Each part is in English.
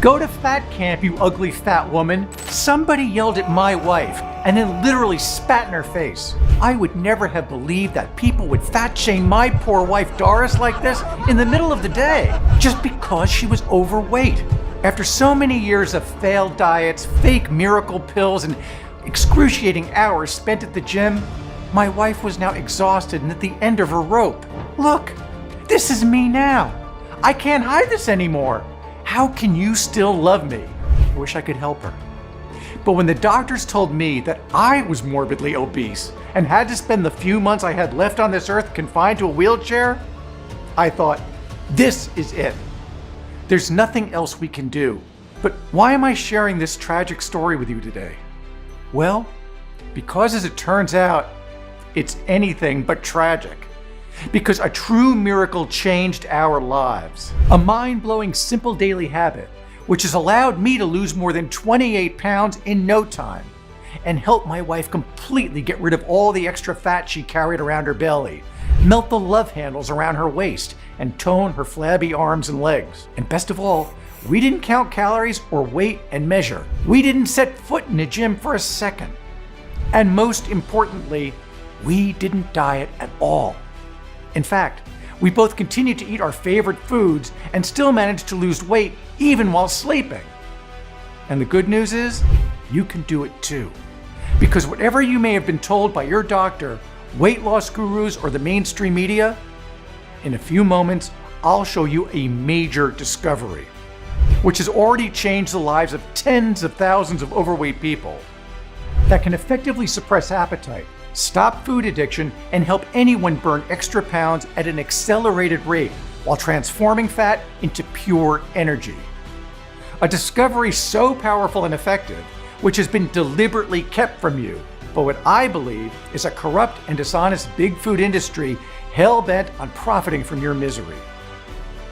Go to fat camp, you ugly fat woman. Somebody yelled at my wife and then literally spat in her face. I would never have believed that people would fat shame my poor wife Doris like this in the middle of the day, just because she was overweight. After so many years of failed diets, fake miracle pills, and excruciating hours spent at the gym, my wife was now exhausted and at the end of her rope. Look, this is me now. I can't hide this anymore. How can you still love me? I wish I could help her. But when the doctors told me that I was morbidly obese and had to spend the few months I had left on this earth confined to a wheelchair, I thought, this is it. There's nothing else we can do. But why am I sharing this tragic story with you today? Well, because as it turns out, it's anything but tragic. Because a true miracle changed our lives. A mind-blowing simple daily habit, which has allowed me to lose more than 28 pounds in no time and help my wife completely get rid of all the extra fat she carried around her belly, melt the love handles around her waist, and tone her flabby arms and legs. And best of all, we didn't count calories or weight and measure. We didn't set foot in a gym for a second. And most importantly, we didn't diet at all. In fact, we both continued to eat our favorite foods and still managed to lose weight even while sleeping. And the good news is, you can do it too. Because whatever you may have been told by your doctor, weight loss gurus, or the mainstream media, in a few moments, I'll show you a major discovery, which has already changed the lives of tens of thousands of overweight people, that can effectively suppress appetite, stop food addiction, and help anyone burn extra pounds at an accelerated rate while transforming fat into pure energy. A discovery so powerful and effective, which has been deliberately kept from you, but what I believe is a corrupt and dishonest big food industry hell-bent on profiting from your misery.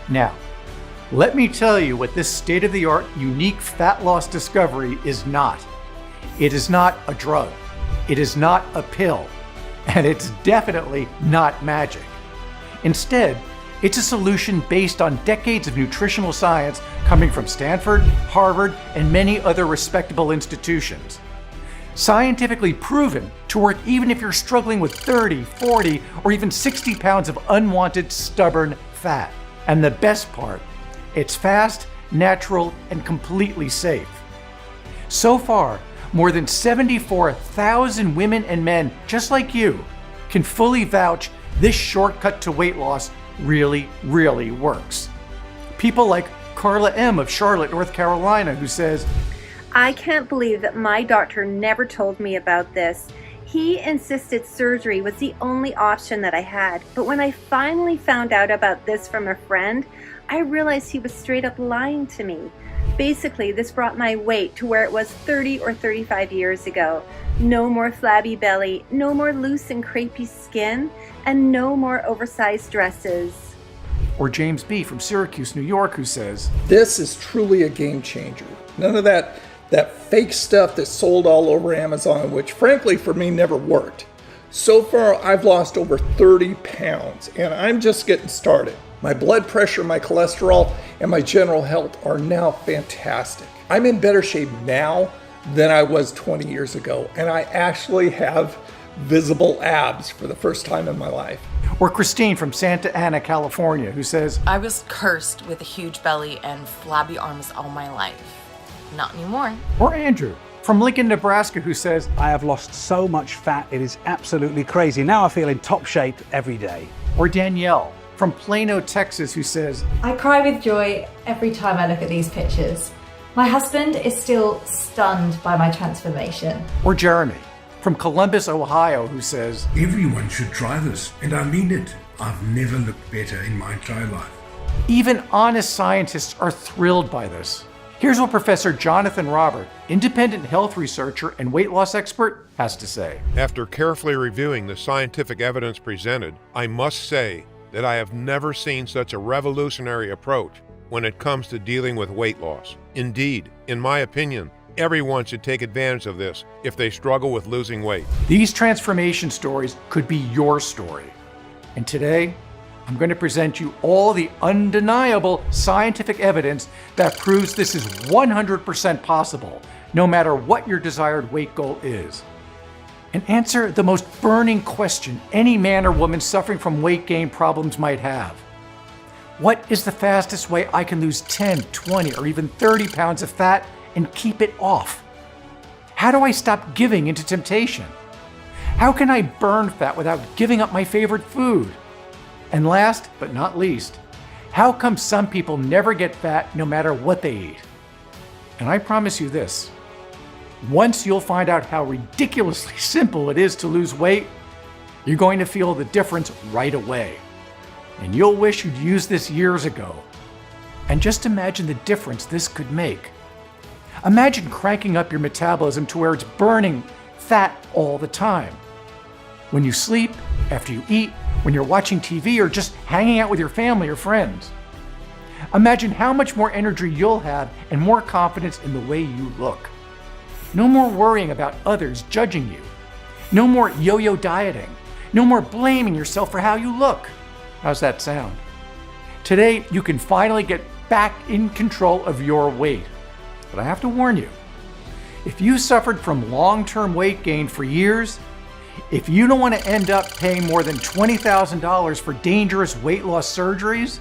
Now, let me tell you what this state-of-the-art, unique fat loss discovery is not. It is not a drug. It is not a pill. And it's definitely not magic. Instead, it's a solution based on decades of nutritional science coming from Stanford, Harvard, and many other respectable institutions. Scientifically proven to work even if you're struggling with 30, 40, or even 60 pounds of unwanted, stubborn fat. And the best part, it's fast, natural, and completely safe. So far, more than 74,000 women and men just like you can fully vouch this shortcut to weight loss really, really works. People like Carla M. of Charlotte, North Carolina, who says, I can't believe that my doctor never told me about this. He insisted surgery was the only option that I had, but when I finally found out about this from a friend, I realized he was straight up lying to me. Basically, this brought my weight to where it was 30 or 35 years ago. No more flabby belly, no more loose and crepey skin, and no more oversized dresses. Or James B. from Syracuse, New York, who says, this is truly a game changer. None of that fake stuff that's sold all over Amazon, which frankly for me never worked. So far, I've lost over 30 pounds, and I'm just getting started. My blood pressure, my cholesterol, and my general health are now fantastic. I'm in better shape now than I was 20 years ago, and I actually have visible abs for the first time in my life. Or Christine from Santa Ana, California, who says, I was cursed with a huge belly and flabby arms all my life. Not anymore. Or Andrew from Lincoln, Nebraska, who says, I have lost so much fat, it is absolutely crazy. Now I feel in top shape every day. Or Danielle from Plano, Texas, who says, I cry with joy every time I look at these pictures. My husband is still stunned by my transformation. Or Jeremy from Columbus, Ohio, who says, everyone should try this, and I mean it. I've never looked better in my entire life. Even honest scientists are thrilled by this. Here's what Professor Jonathan Robert, independent health researcher and weight loss expert, has to say. After carefully reviewing the scientific evidence presented, I must say that I have never seen such a revolutionary approach when it comes to dealing with weight loss. Indeed, in my opinion, everyone should take advantage of this if they struggle with losing weight. These transformation stories could be your story. And today, I'm going to present you all the undeniable scientific evidence that proves this is 100% possible, no matter what your desired weight goal is. And answer the most burning question any man or woman suffering from weight gain problems might have. What is the fastest way I can lose 10, 20, or even 30 pounds of fat and keep it off? How do I stop giving into temptation? How can I burn fat without giving up my favorite food? And last but not least, how come some people never get fat no matter what they eat? And I promise you this, once you'll find out how ridiculously simple it is to lose weight, you're going to feel the difference right away. And you'll wish you'd used this years ago. And just imagine the difference this could make. Imagine cranking up your metabolism to where it's burning fat all the time. When you sleep, after you eat, when you're watching TV, or just hanging out with your family or friends. Imagine how much more energy you'll have and more confidence in the way you look. No more worrying about others judging you. No more yo-yo dieting. No more blaming yourself for how you look. How's that sound? Today, you can finally get back in control of your weight. But I have to warn you, if you suffered from long-term weight gain for years, if you don't want to end up paying more than $20,000 for dangerous weight loss surgeries,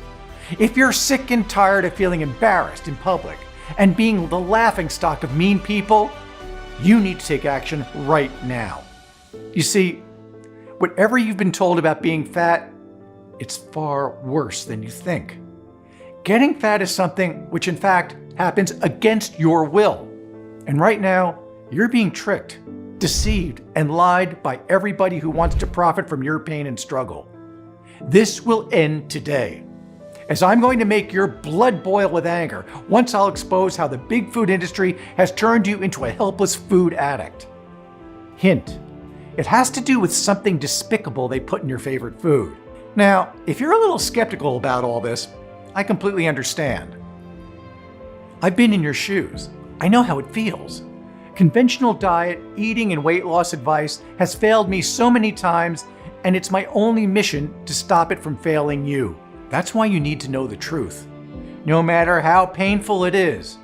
if you're sick and tired of feeling embarrassed in public and being the laughingstock of mean people, you need to take action right now. You see, whatever you've been told about being fat, it's far worse than you think. Getting fat is something which in fact happens against your will. And right now, you're being tricked, deceived, and lied by everybody who wants to profit from your pain and struggle. This will end today, as I'm going to make your blood boil with anger once I'll expose how the big food industry has turned you into a helpless food addict. Hint, it has to do with something despicable they put in your favorite food. Now, if you're a little skeptical about all this, I completely understand. I've been in your shoes. I know how it feels. Conventional diet, eating, and weight loss advice has failed me so many times, and it's my only mission to stop it from failing you. That's why you need to know the truth. No matter how painful it is,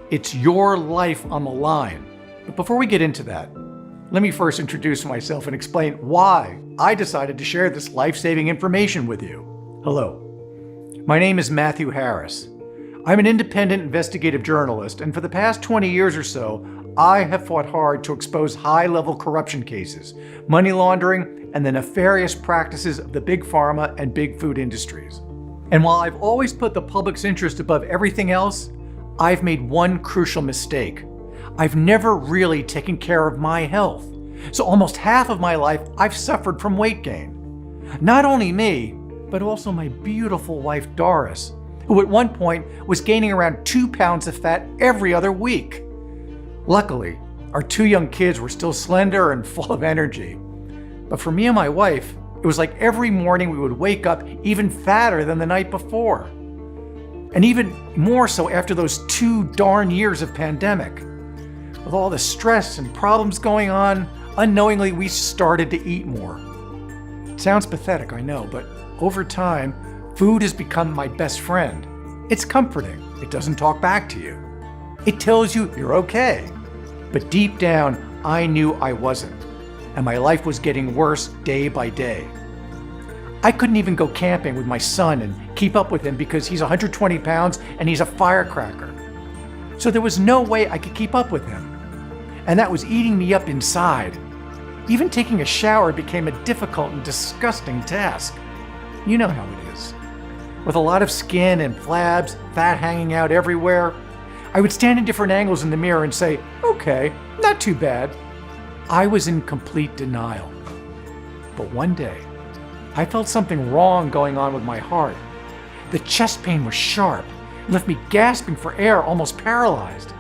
it's your life on the line. But before we get into that, let me first introduce myself and explain why I decided to share this life-saving information with you. Hello, my name is Matthew Harris. I'm an independent investigative journalist, and for the past 20 years or so, I have fought hard to expose high-level corruption cases, money laundering, and the nefarious practices of the big pharma and big food industries. And while I've always put the public's interest above everything else, I've made one crucial mistake. I've never really taken care of my health. So almost half of my life, I've suffered from weight gain. Not only me, but also my beautiful wife, Doris, who at one point was gaining around 2 pounds of fat every other week. Luckily, our 2 young kids were still slender and full of energy. But for me and my wife, it was like every morning we would wake up even fatter than the night before. And even more so after those 2 darn years of pandemic. With all the stress and problems going on, unknowingly we started to eat more. It sounds pathetic, I know, but over time, food has become my best friend. It's comforting. It doesn't talk back to you. It tells you you're okay. But deep down, I knew I wasn't, and my life was getting worse day by day. I couldn't even go camping with my son and keep up with him because he's 120 pounds and he's a firecracker. So there was no way I could keep up with him. And that was eating me up inside. Even taking a shower became a difficult and disgusting task. You know how it is. With a lot of skin and flabs, fat hanging out everywhere, I would stand in different angles in the mirror and say, okay, not too bad. I was in complete denial. But one day, I felt something wrong going on with my heart. The chest pain was sharp, and left me gasping for air, almost paralyzed.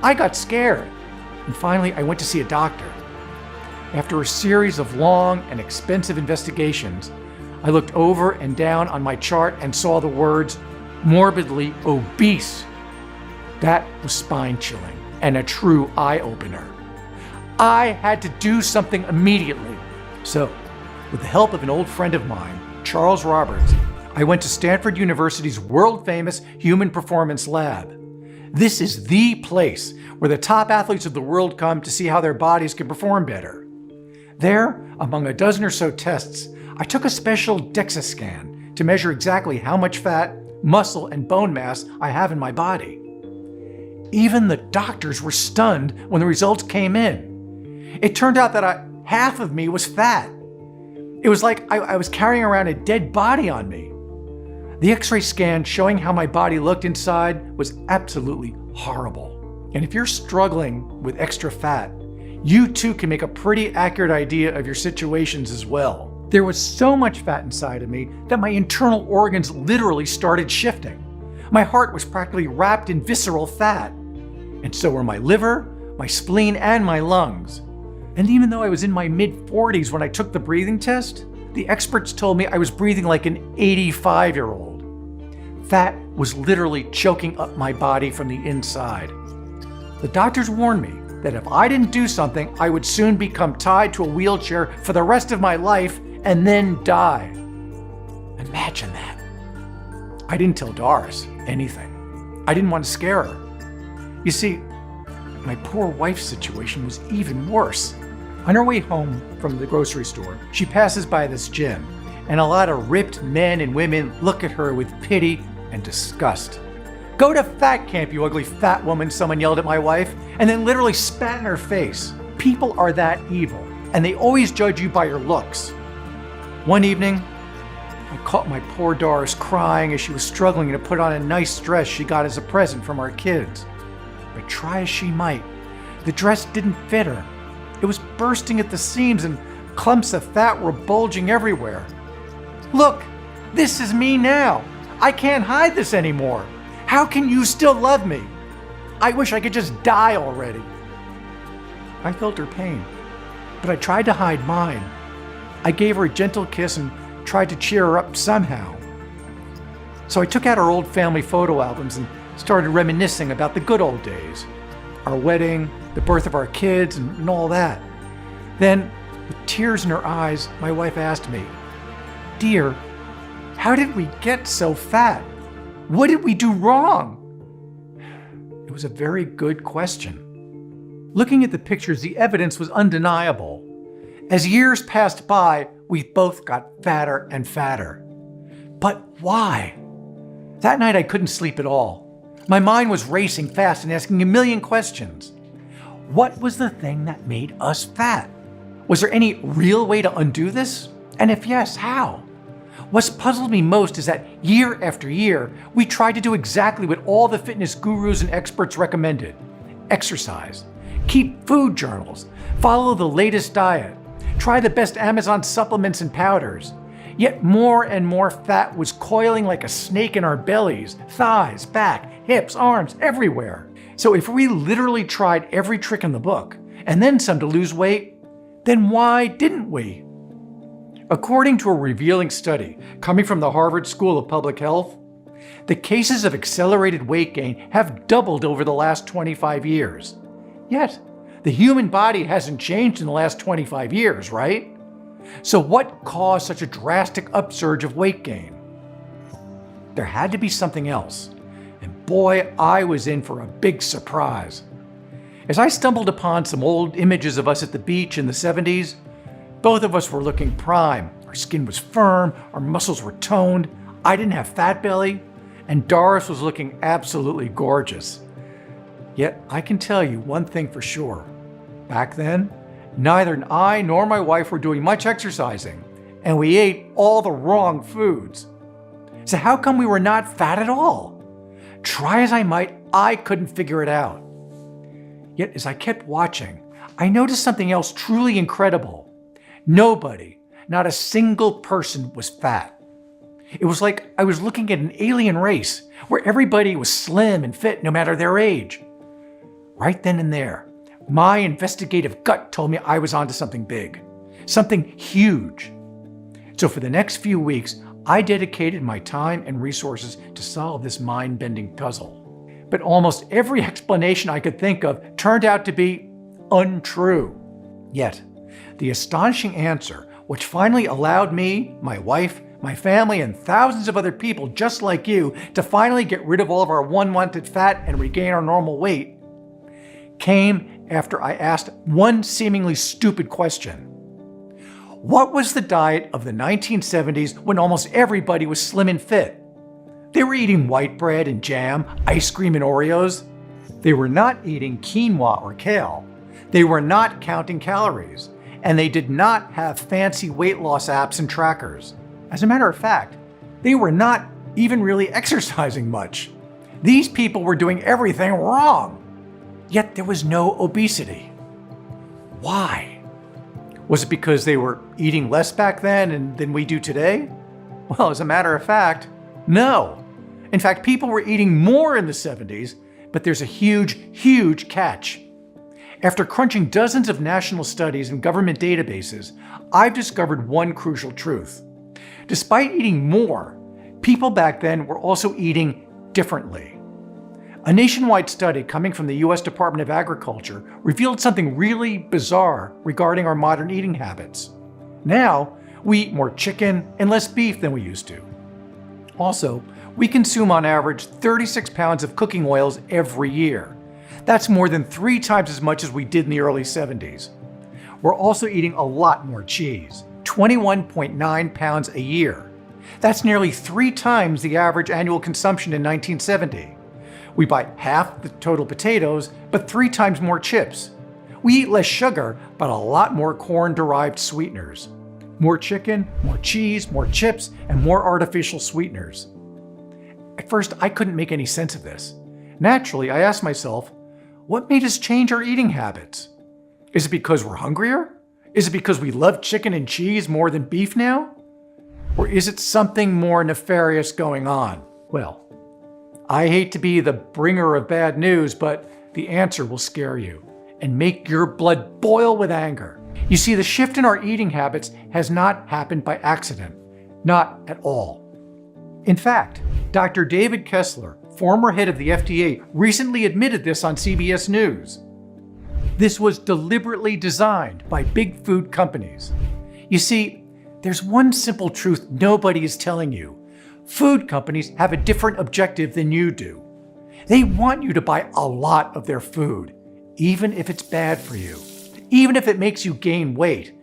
I got scared, and finally I went to see a doctor. After a series of long and expensive investigations, I looked over and down on my chart and saw the words, morbidly obese. That was spine-chilling and a true eye-opener. I had to do something immediately. So, with the help of an old friend of mine, Charles Roberts, I went to Stanford University's world-famous Human Performance Lab. This is the place where the top athletes of the world come to see how their bodies can perform better. There, among a dozen or so tests, I took a special DEXA scan to measure exactly how much fat, muscle, and bone mass I have in my body. Even the doctors were stunned when the results came in. It turned out that half of me was fat. It was like I was carrying around a dead body on me. The X-ray scan showing how my body looked inside was absolutely horrible. And if you're struggling with extra fat, you too can make a pretty accurate idea of your situations as well. There was so much fat inside of me that my internal organs literally started shifting. My heart was practically wrapped in visceral fat. And so were my liver, my spleen, and my lungs. And even though I was in my mid-40s when I took the breathing test, the experts told me I was breathing like an 85-year-old. Fat was literally choking up my body from the inside. The doctors warned me that if I didn't do something, I would soon become tied to a wheelchair for the rest of my life and then die. Imagine that. I didn't tell Doris anything. I didn't want to scare her. You see, my poor wife's situation was even worse. On her way home from the grocery store, she passes by this gym, and a lot of ripped men and women look at her with pity and disgust. "Go to fat camp, you ugly fat woman," someone yelled at my wife, and then literally spat in her face. People are that evil, and they always judge you by your looks. One evening, I caught my poor Doris crying as she was struggling to put on a nice dress she got as a present from our kids. But try as she might, the dress didn't fit her. It was bursting at the seams and clumps of fat were bulging everywhere. "Look, this is me now. I can't hide this anymore. How can you still love me? I wish I could just die already." I felt her pain, but I tried to hide mine. I gave her a gentle kiss and tried to cheer her up somehow. So I took out our old family photo albums and started reminiscing about the good old days. Our wedding, the birth of our kids, and all that. Then, with tears in her eyes, my wife asked me, "Dear, how did we get so fat? What did we do wrong?" It was a very good question. Looking at the pictures, the evidence was undeniable. As years passed by, we both got fatter and fatter. But why? That night I couldn't sleep at all. My mind was racing fast and asking a million questions. What was the thing that made us fat? Was there any real way to undo this? And if yes, how? What's puzzled me most is that year after year, we tried to do exactly what all the fitness gurus and experts recommended. Exercise, keep food journals, follow the latest diet, try the best Amazon supplements and powders. Yet more and more fat was coiling like a snake in our bellies, thighs, back, hips, arms, everywhere. So if we literally tried every trick in the book, and then some to lose weight, then why didn't we? According to a revealing study coming from the Harvard School of Public Health, the cases of accelerated weight gain have doubled over the last 25 years. Yet, the human body hasn't changed in the last 25 years, right? So what caused such a drastic upsurge of weight gain? There had to be something else. And boy, I was in for a big surprise. As I stumbled upon some old images of us at the beach in the 70s, both of us were looking prime. Our skin was firm, our muscles were toned, I didn't have fat belly, and Doris was looking absolutely gorgeous. Yet I can tell you one thing for sure. Back then, neither I nor my wife were doing much exercising, and we ate all the wrong foods. So how come we were not fat at all? Try as I might, I couldn't figure it out. Yet as I kept watching, I noticed something else truly incredible. Nobody, not a single person was fat. It was like I was looking at an alien race where everybody was slim and fit no matter their age. Right then and there, my investigative gut told me I was onto something big, something huge. So for the next few weeks, I dedicated my time and resources to solve this mind-bending puzzle. But almost every explanation I could think of turned out to be untrue. Yet, the astonishing answer, which finally allowed me, my wife, my family, and thousands of other people just like you to finally get rid of all of our unwanted fat and regain our normal weight came after I asked one seemingly stupid question. What was the diet of the 1970s when almost everybody was slim and fit? They were eating white bread and jam, ice cream and Oreos. They were not eating quinoa or kale. They were not counting calories. And they did not have fancy weight loss apps and trackers. As a matter of fact, they were not even really exercising much. These people were doing everything wrong. Yet there was no obesity. Why? Was it because they were eating less back then than we do today? Well, as a matter of fact, no. In fact, people were eating more in the 70s, but there's a huge, huge catch. After crunching dozens of national studies and government databases, I've discovered one crucial truth. Despite eating more, people back then were also eating differently. A nationwide study coming from the US Department of Agriculture revealed something really bizarre regarding our modern eating habits. Now, we eat more chicken and less beef than we used to. Also, we consume on average 36 pounds of cooking oils every year. That's more than 3 times as much as we did in the early 70s. We're also eating a lot more cheese, 21.9 pounds a year. That's nearly 3 times the average annual consumption in 1970. We buy half the total potatoes, but 3 times more chips. We eat less sugar, but a lot more corn-derived sweeteners. More chicken, more cheese, more chips, and more artificial sweeteners. At first, I couldn't make any sense of this. Naturally, I asked myself, what made us change our eating habits? Is it because we're hungrier? Is it because we love chicken and cheese more than beef now? Or is it something more nefarious going on? Well, I hate to be the bringer of bad news, but the answer will scare you and make your blood boil with anger. You see, the shift in our eating habits has not happened by accident. Not at all. In fact, Dr. David Kessler, former head of the FDA, recently admitted this on CBS News. This was deliberately designed by big food companies. You see, there's one simple truth nobody is telling you. Food companies have a different objective than you do. They want you to buy a lot of their food, even if it's bad for you, even if it makes you gain weight,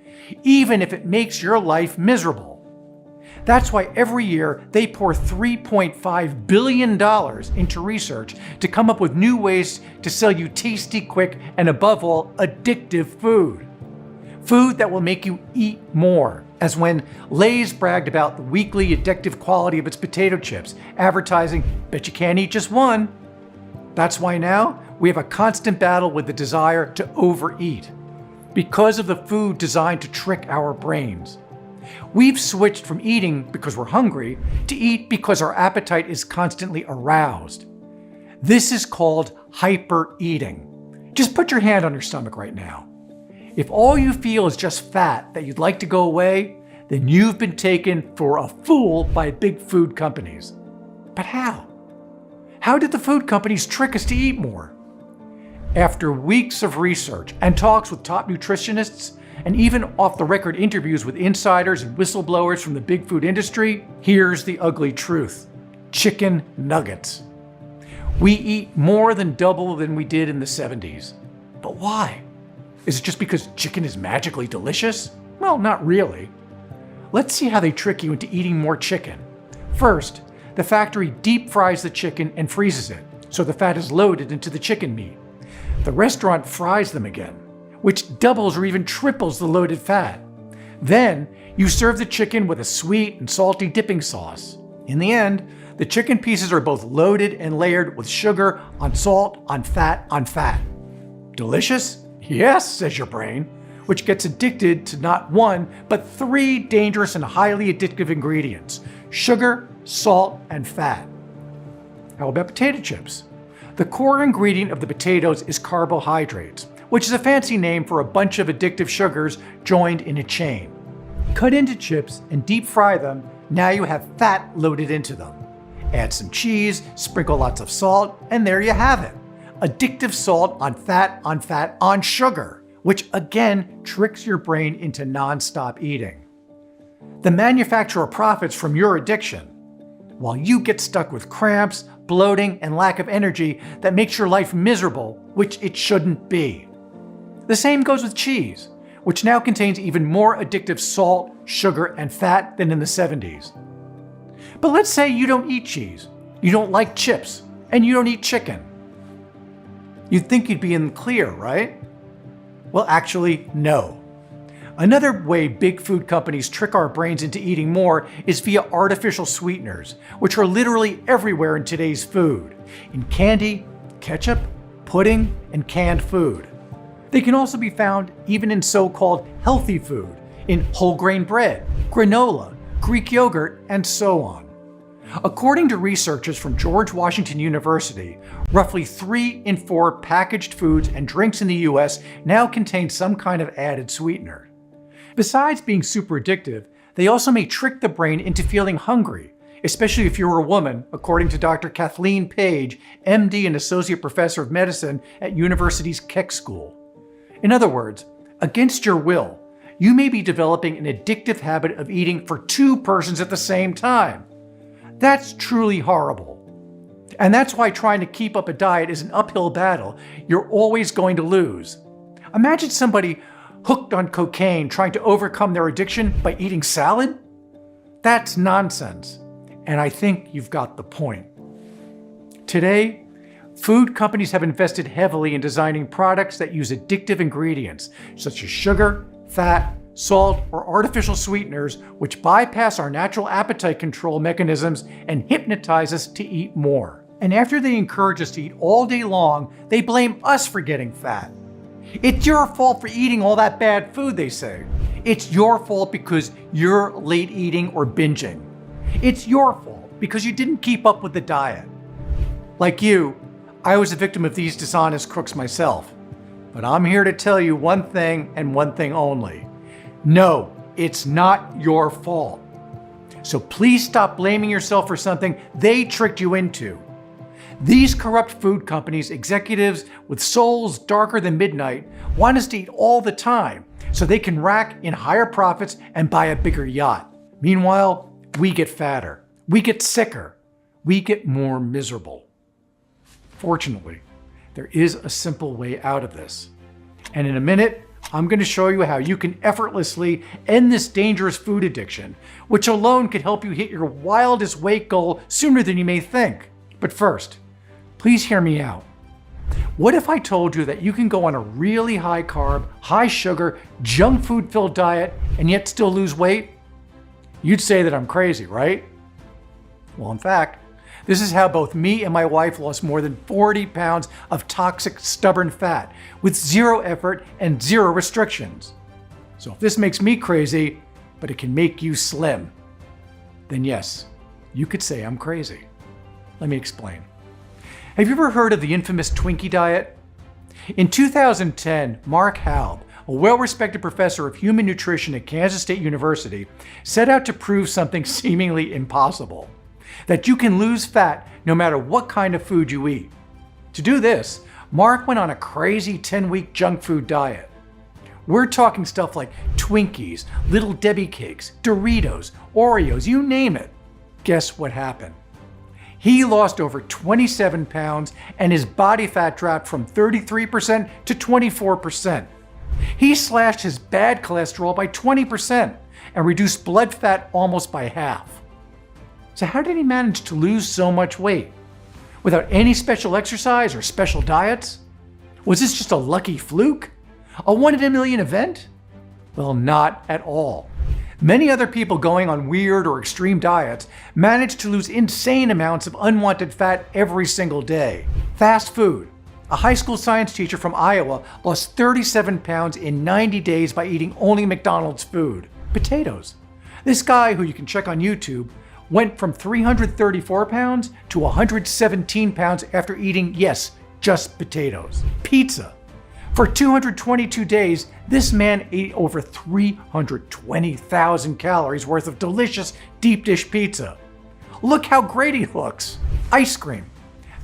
even if it makes your life miserable. That's why every year they pour $3.5 billion into research to come up with new ways to sell you tasty, quick, and above all, addictive food. Food that will make you eat more, as when Lay's bragged about the weekly addictive quality of its potato chips, advertising, "Bet you can't eat just one." That's why now we have a constant battle with the desire to overeat, because of the food designed to trick our brains. We've switched from eating because we're hungry to eat because our appetite is constantly aroused. This is called hyper-eating. Just put your hand on your stomach right now. If all you feel is just fat that you'd like to go away, then you've been taken for a fool by big food companies. But how? How did the food companies trick us to eat more? After weeks of research and talks with top nutritionists, and even off-the-record interviews with insiders and whistleblowers from the big food industry, here's the ugly truth. Chicken nuggets. We eat more than double than we did in the 70s. But why? Is it just because chicken is magically delicious? Well, not really. Let's see how they trick you into eating more chicken. First, the factory deep fries the chicken and freezes it, so the fat is loaded into the chicken meat. The restaurant fries them again, which doubles or even triples the loaded fat. Then, you serve the chicken with a sweet and salty dipping sauce. In the end, the chicken pieces are both loaded and layered with sugar on salt, on fat, on fat. Delicious? Yes, says your brain, which gets addicted to not one, but 3 dangerous and highly addictive ingredients: sugar, salt, and fat. How about potato chips? The core ingredient of the potatoes is carbohydrates, which is a fancy name for a bunch of addictive sugars joined in a chain. Cut into chips and deep fry them, now you have fat loaded into them. Add some cheese, sprinkle lots of salt, and there you have it. Addictive salt on fat, on fat, on sugar, which again tricks your brain into non-stop eating. The manufacturer profits from your addiction, while you get stuck with cramps, bloating, and lack of energy that makes your life miserable, which it shouldn't be. The same goes with cheese, which now contains even more addictive salt, sugar, and fat than in the 70s. But let's say you don't eat cheese, you don't like chips, and you don't eat chicken. You'd think you'd be in the clear, right? Well, actually, no. Another way big food companies trick our brains into eating more is via artificial sweeteners, which are literally everywhere in today's food, in candy, ketchup, pudding, and canned food. They can also be found even in so-called healthy food, in whole grain bread, granola, Greek yogurt, and so on. According to researchers from George Washington University, roughly 3 in 4 packaged foods and drinks in the US now contain some kind of added sweetener. Besides being super addictive, they also may trick the brain into feeling hungry, especially if you're a woman, according to Dr. Kathleen Page, MD and Associate Professor of Medicine at University's Keck School. In other words, against your will, you may be developing an addictive habit of eating for 2 persons at the same time. That's truly horrible. And that's why trying to keep up a diet is an uphill battle you're always going to lose. Imagine somebody hooked on cocaine trying to overcome their addiction by eating salad? That's nonsense, and I think you've got the point. Today, food companies have invested heavily in designing products that use addictive ingredients, such as sugar, fat, salt, or artificial sweeteners, which bypass our natural appetite control mechanisms and hypnotize us to eat more. And after they encourage us to eat all day long, they blame us for getting fat. It's your fault for eating all that bad food, they say. It's your fault because you're late eating or binging. It's your fault because you didn't keep up with the diet. Like you, I was a victim of these dishonest crooks myself. But I'm here to tell you one thing and one thing only. No, it's not your fault. So please stop blaming yourself for something they tricked you into. These corrupt food companies, executives with souls darker than midnight, want us to eat all the time so they can rack in higher profits and buy a bigger yacht. Meanwhile, we get fatter, we get sicker, we get more miserable. Fortunately, there is a simple way out of this. And in a minute, I'm going to show you how you can effortlessly end this dangerous food addiction, which alone could help you hit your wildest weight goal sooner than you may think. But first, please hear me out. What if I told you that you can go on a really high carb, high sugar, junk food filled diet and yet still lose weight? You'd say that I'm crazy, right? Well, in fact, this is how both me and my wife lost more than 40 pounds of toxic, stubborn fat with 0 effort and 0 restrictions. So if this makes me crazy, but it can make you slim, then yes, you could say I'm crazy. Let me explain. Have you ever heard of the infamous Twinkie diet? In 2010, Mark Halb, a well-respected professor of human nutrition at Kansas State University, set out to prove something seemingly impossible: that you can lose fat no matter what kind of food you eat. To do this, Mark went on a crazy 10-week junk food diet. We're talking stuff like Twinkies, Little Debbie cakes, Doritos, Oreos, you name it. Guess what happened? He lost over 27 pounds and his body fat dropped from 33% to 24%. He slashed his bad cholesterol by 20% and reduced blood fat almost by half. So how did he manage to lose so much weight? Without any special exercise or special diets? Was this just a lucky fluke? A 1 in a million event? Well, not at all. Many other people going on weird or extreme diets manage to lose insane amounts of unwanted fat every single day. Fast food. A high school science teacher from Iowa lost 37 pounds in 90 days by eating only McDonald's food. Potatoes. This guy, who you can check on YouTube, went from 334 pounds to 117 pounds after eating, yes, just potatoes. Pizza. For 222 days, this man ate over 320,000 calories worth of delicious deep dish pizza. Look how great he looks. Ice cream.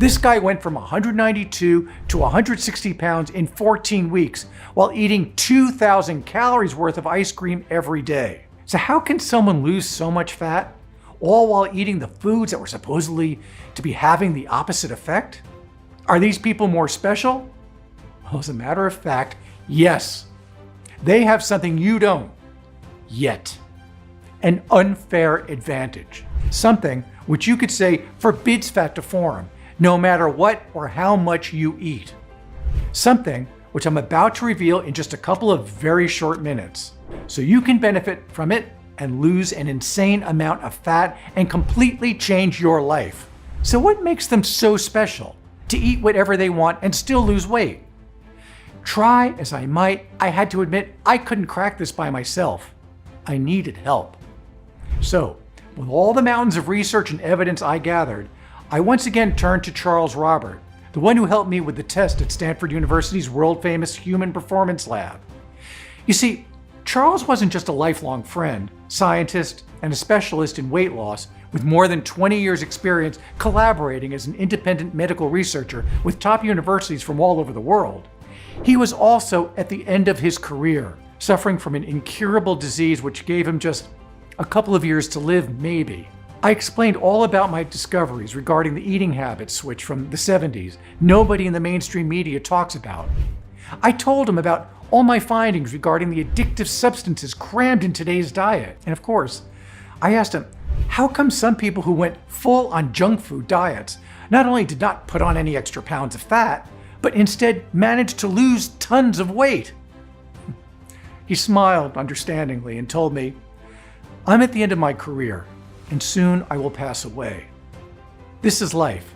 This guy went from 192 to 160 pounds in 14 weeks while eating 2,000 calories worth of ice cream every day. So how can someone lose so much fat, all while eating the foods that were supposedly to be having the opposite effect? Are these people more special? Well, as a matter of fact, yes. They have something you don't yet. An unfair advantage. Something which you could say forbids fat to form, no matter what or how much you eat. Something which I'm about to reveal in just a couple of very short minutes, so you can benefit from it and lose an insane amount of fat and completely change your life. So what makes them so special to eat whatever they want and still lose weight? Try as I might, I had to admit I couldn't crack this by myself. I needed help. So, with all the mountains of research and evidence I gathered, I once again turned to Charles Robert, the one who helped me with the test at Stanford University's world-famous Human Performance Lab. You see, Charles wasn't just a lifelong friend, scientist, and a specialist in weight loss with more than 20 years' experience collaborating as an independent medical researcher with top universities from all over the world. He was also at the end of his career, suffering from an incurable disease which gave him just a couple of years to live, maybe. I explained all about my discoveries regarding the eating habit switch from the 70s nobody in the mainstream media talks about. I told him about all my findings regarding the addictive substances crammed in today's diet. And of course, I asked him, how come some people who went full on junk food diets not only did not put on any extra pounds of fat, but instead managed to lose tons of weight? He smiled understandingly and told me, I'm at the end of my career, and soon I will pass away. This is life,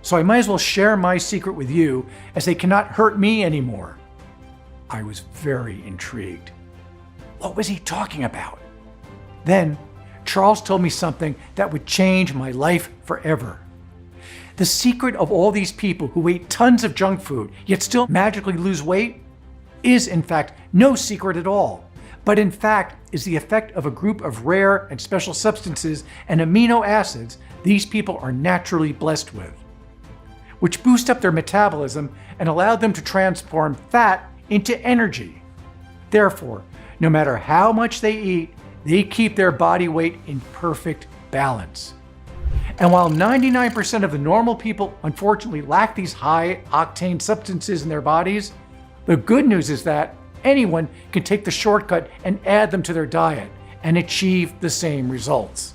so I might as well share my secret with you, as they cannot hurt me anymore. I was very intrigued. What was he talking about? Then, Charles told me something that would change my life forever. The secret of all these people who eat tons of junk food, yet still magically lose weight, is in fact no secret at all, but in fact is the effect of a group of rare and special substances and amino acids these people are naturally blessed with, which boost up their metabolism and allow them to transform fat into energy. Therefore, no matter how much they eat, they keep their body weight in perfect balance. And while 99% of the normal people unfortunately lack these high-octane substances in their bodies, the good news is that anyone can take the shortcut and add them to their diet and achieve the same results.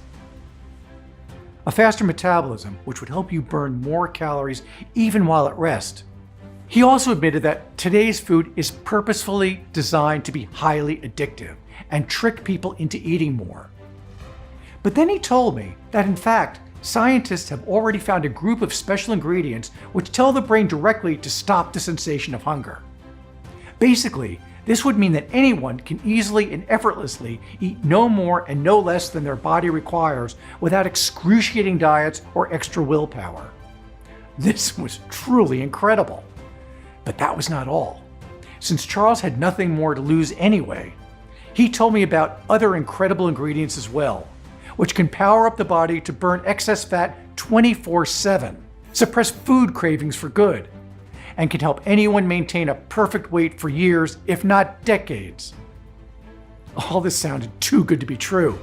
A faster metabolism, which would help you burn more calories even while at rest. He also admitted that today's food is purposefully designed to be highly addictive and trick people into eating more. But then he told me that in fact, scientists have already found a group of special ingredients which tell the brain directly to stop the sensation of hunger. Basically, this would mean that anyone can easily and effortlessly eat no more and no less than their body requires without excruciating diets or extra willpower. This was truly incredible. But that was not all. Since Charles had nothing more to lose anyway, he told me about other incredible ingredients as well, which can power up the body to burn excess fat 24/7, suppress food cravings for good, and can help anyone maintain a perfect weight for years, if not decades. All this sounded too good to be true,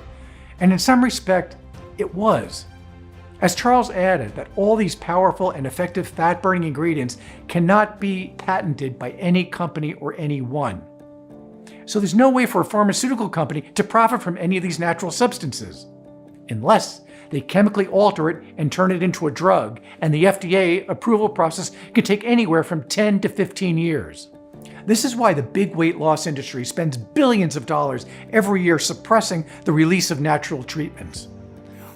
and in some respect, it was. As Charles added that all these powerful and effective fat-burning ingredients cannot be patented by any company or anyone. So there's no way for a pharmaceutical company to profit from any of these natural substances, unless they chemically alter it and turn it into a drug, and the FDA approval process can take anywhere from 10 to 15 years. This is why the big weight loss industry spends billions of dollars every year suppressing the release of natural treatments,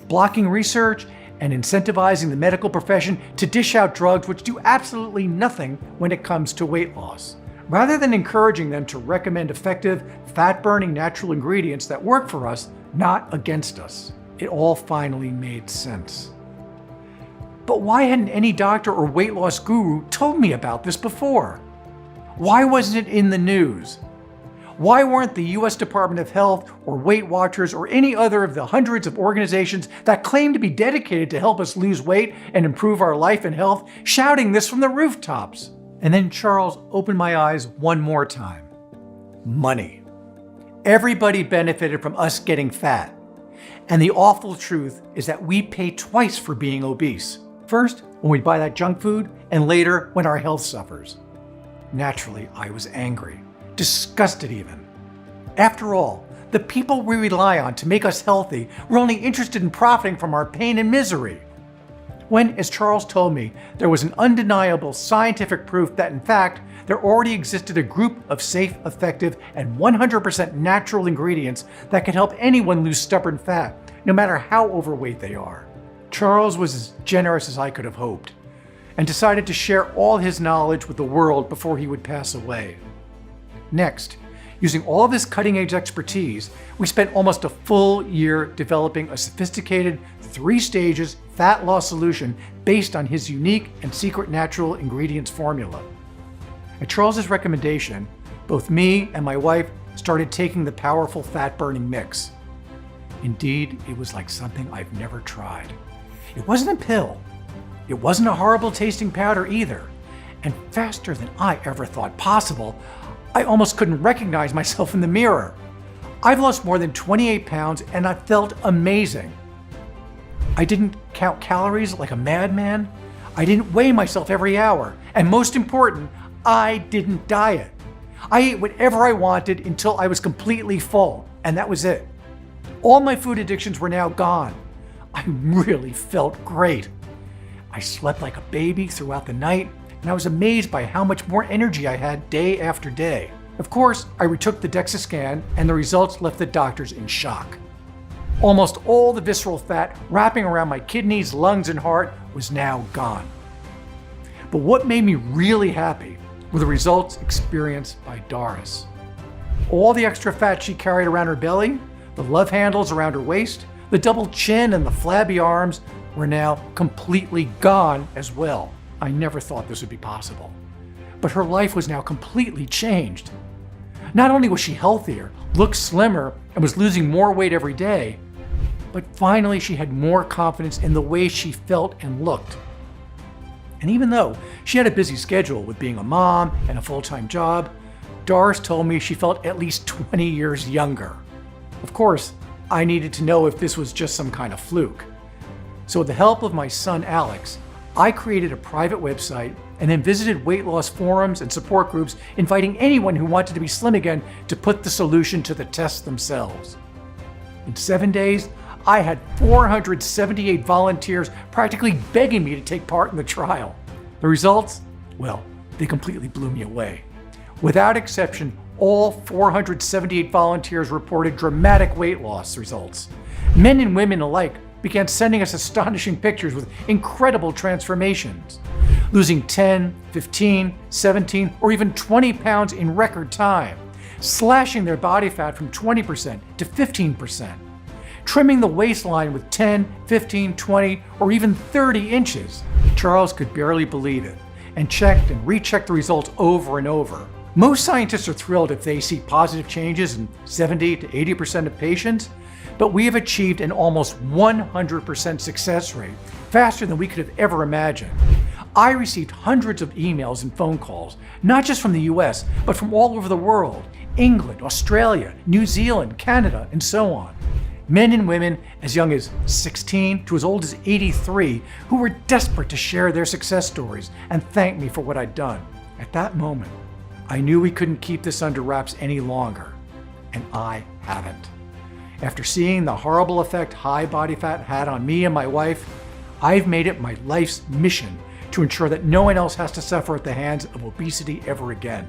blocking research, and incentivizing the medical profession to dish out drugs which do absolutely nothing when it comes to weight loss, rather than encouraging them to recommend effective, fat-burning natural ingredients that work for us, not against us. It all finally made sense. But why hadn't any doctor or weight loss guru told me about this before? Why wasn't it in the news? Why weren't the US Department of Health or Weight Watchers or any other of the hundreds of organizations that claim to be dedicated to help us lose weight and improve our life and health shouting this from the rooftops? And then Charles opened my eyes one more time. Money. Everybody benefited from us getting fat. And the awful truth is that we pay twice for being obese. First, when we buy that junk food, and later when our health suffers. Naturally, I was angry, disgusted even. After all, the people we rely on to make us healthy were only interested in profiting from our pain and misery. When, as Charles told me, there was an undeniable scientific proof that in fact, there already existed a group of safe, effective, and 100% natural ingredients that could help anyone lose stubborn fat, no matter how overweight they are. Charles was as generous as I could have hoped, and decided to share all his knowledge with the world before he would pass away. Next, using all of his cutting-edge expertise, we spent almost a full year developing a sophisticated 3 stages fat loss solution based on his unique and secret natural ingredients formula. At Charles's recommendation, both me and my wife started taking the powerful fat-burning mix. Indeed, it was like something I've never tried. It wasn't a pill. It wasn't a horrible tasting powder either. And faster than I ever thought possible, I almost couldn't recognize myself in the mirror. I've lost more than 28 pounds and I felt amazing. I didn't count calories like a madman. I didn't weigh myself every hour. And most important, I didn't diet. I ate whatever I wanted until I was completely full, and that was it. All my food addictions were now gone. I really felt great. I slept like a baby throughout the night, and I was amazed by how much more energy I had day after day. Of course, I retook the DEXA scan, and the results left the doctors in shock. Almost all the visceral fat wrapping around my kidneys, lungs, and heart was now gone. But what made me really happy were the results experienced by Doris. All the extra fat she carried around her belly, the love handles around her waist, the double chin and the flabby arms were now completely gone as well. I never thought this would be possible. But her life was now completely changed. Not only was she healthier, looked slimmer, and was losing more weight every day, but finally she had more confidence in the way she felt and looked. And even though she had a busy schedule with being a mom and a full-time job, Doris told me she felt at least 20 years younger. Of course, I needed to know if this was just some kind of fluke. So with the help of my son Alex, I created a private website and then visited weight loss forums and support groups, inviting anyone who wanted to be slim again to put the solution to the test themselves. In 7 days, I had 478 volunteers practically begging me to take part in the trial. The results? Well, they completely blew me away. Without exception, all 478 volunteers reported dramatic weight loss results. Men and women alike began sending us astonishing pictures with incredible transformations, losing 10, 15, 17, or even 20 pounds in record time, slashing their body fat from 20% to 15%, trimming the waistline with 10, 15, 20, or even 30 inches. Charles could barely believe it, and checked and rechecked the results over and over. Most scientists are thrilled if they see positive changes in 70 to 80% of patients, but we have achieved an almost 100% success rate, faster than we could have ever imagined. I received hundreds of emails and phone calls, not just from the US, but from all over the world, England, Australia, New Zealand, Canada, and so on. Men and women as young as 16 to as old as 83 who were desperate to share their success stories and thank me for what I'd done. At that moment, I knew we couldn't keep this under wraps any longer, and I haven't. After seeing the horrible effect high body fat had on me and my wife, I've made it my life's mission to ensure that no one else has to suffer at the hands of obesity ever again.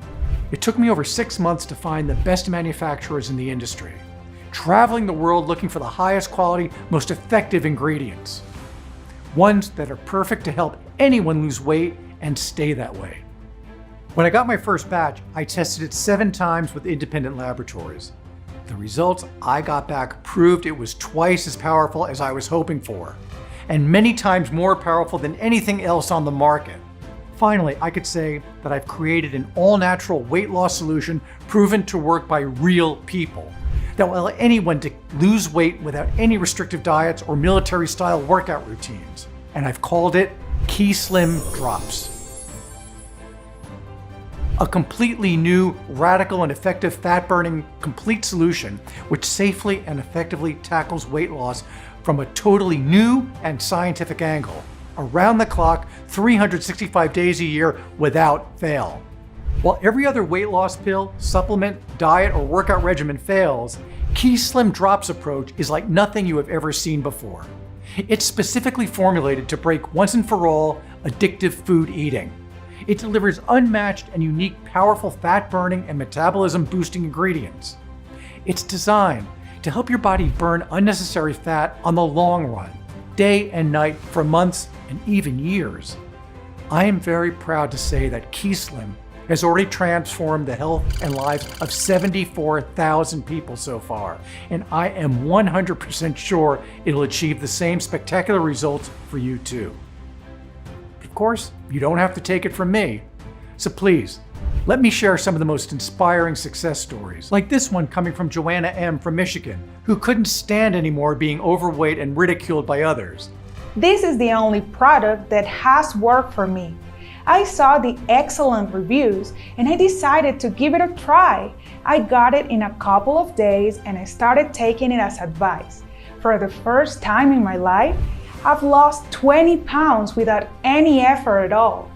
It took me over 6 months to find the best manufacturers in the industry, traveling the world looking for the highest quality, most effective ingredients. Ones that are perfect to help anyone lose weight and stay that way. When I got my first batch, I tested it 7 times with independent laboratories. The results I got back proved it was twice as powerful as I was hoping for, and many times more powerful than anything else on the market. Finally, I could say that I've created an all-natural weight loss solution proven to work by real people that will allow anyone to lose weight without any restrictive diets or military-style workout routines. And I've called it Key Slim Drops. a completely new, radical, and effective fat-burning complete solution which safely and effectively tackles weight loss from a totally new and scientific angle, around the clock, 365 days a year without fail. While every other weight loss pill, supplement, diet, or workout regimen fails, Key Slim Drops approach is like nothing you have ever seen before. It's specifically formulated to break once and for all addictive food eating. It delivers unmatched and unique powerful fat-burning and metabolism-boosting ingredients. It's designed to help your body burn unnecessary fat on the long run, day and night for months and even years. I am very proud to say that Key Slim has already transformed the health and lives of 74,000 people so far, and I am 100% sure it'll achieve the same spectacular results for you too. Of course, you don't have to take it from me, so please, let me share some of the most inspiring success stories, like this one coming from Joanna M. from Michigan, who couldn't stand anymore being overweight and ridiculed by others. This is the only product that has worked for me. I saw the excellent reviews and I decided to give it a try. I got it in a couple of days and I started taking it as advice. For the first time in my life, I've lost 20 pounds without any effort at all.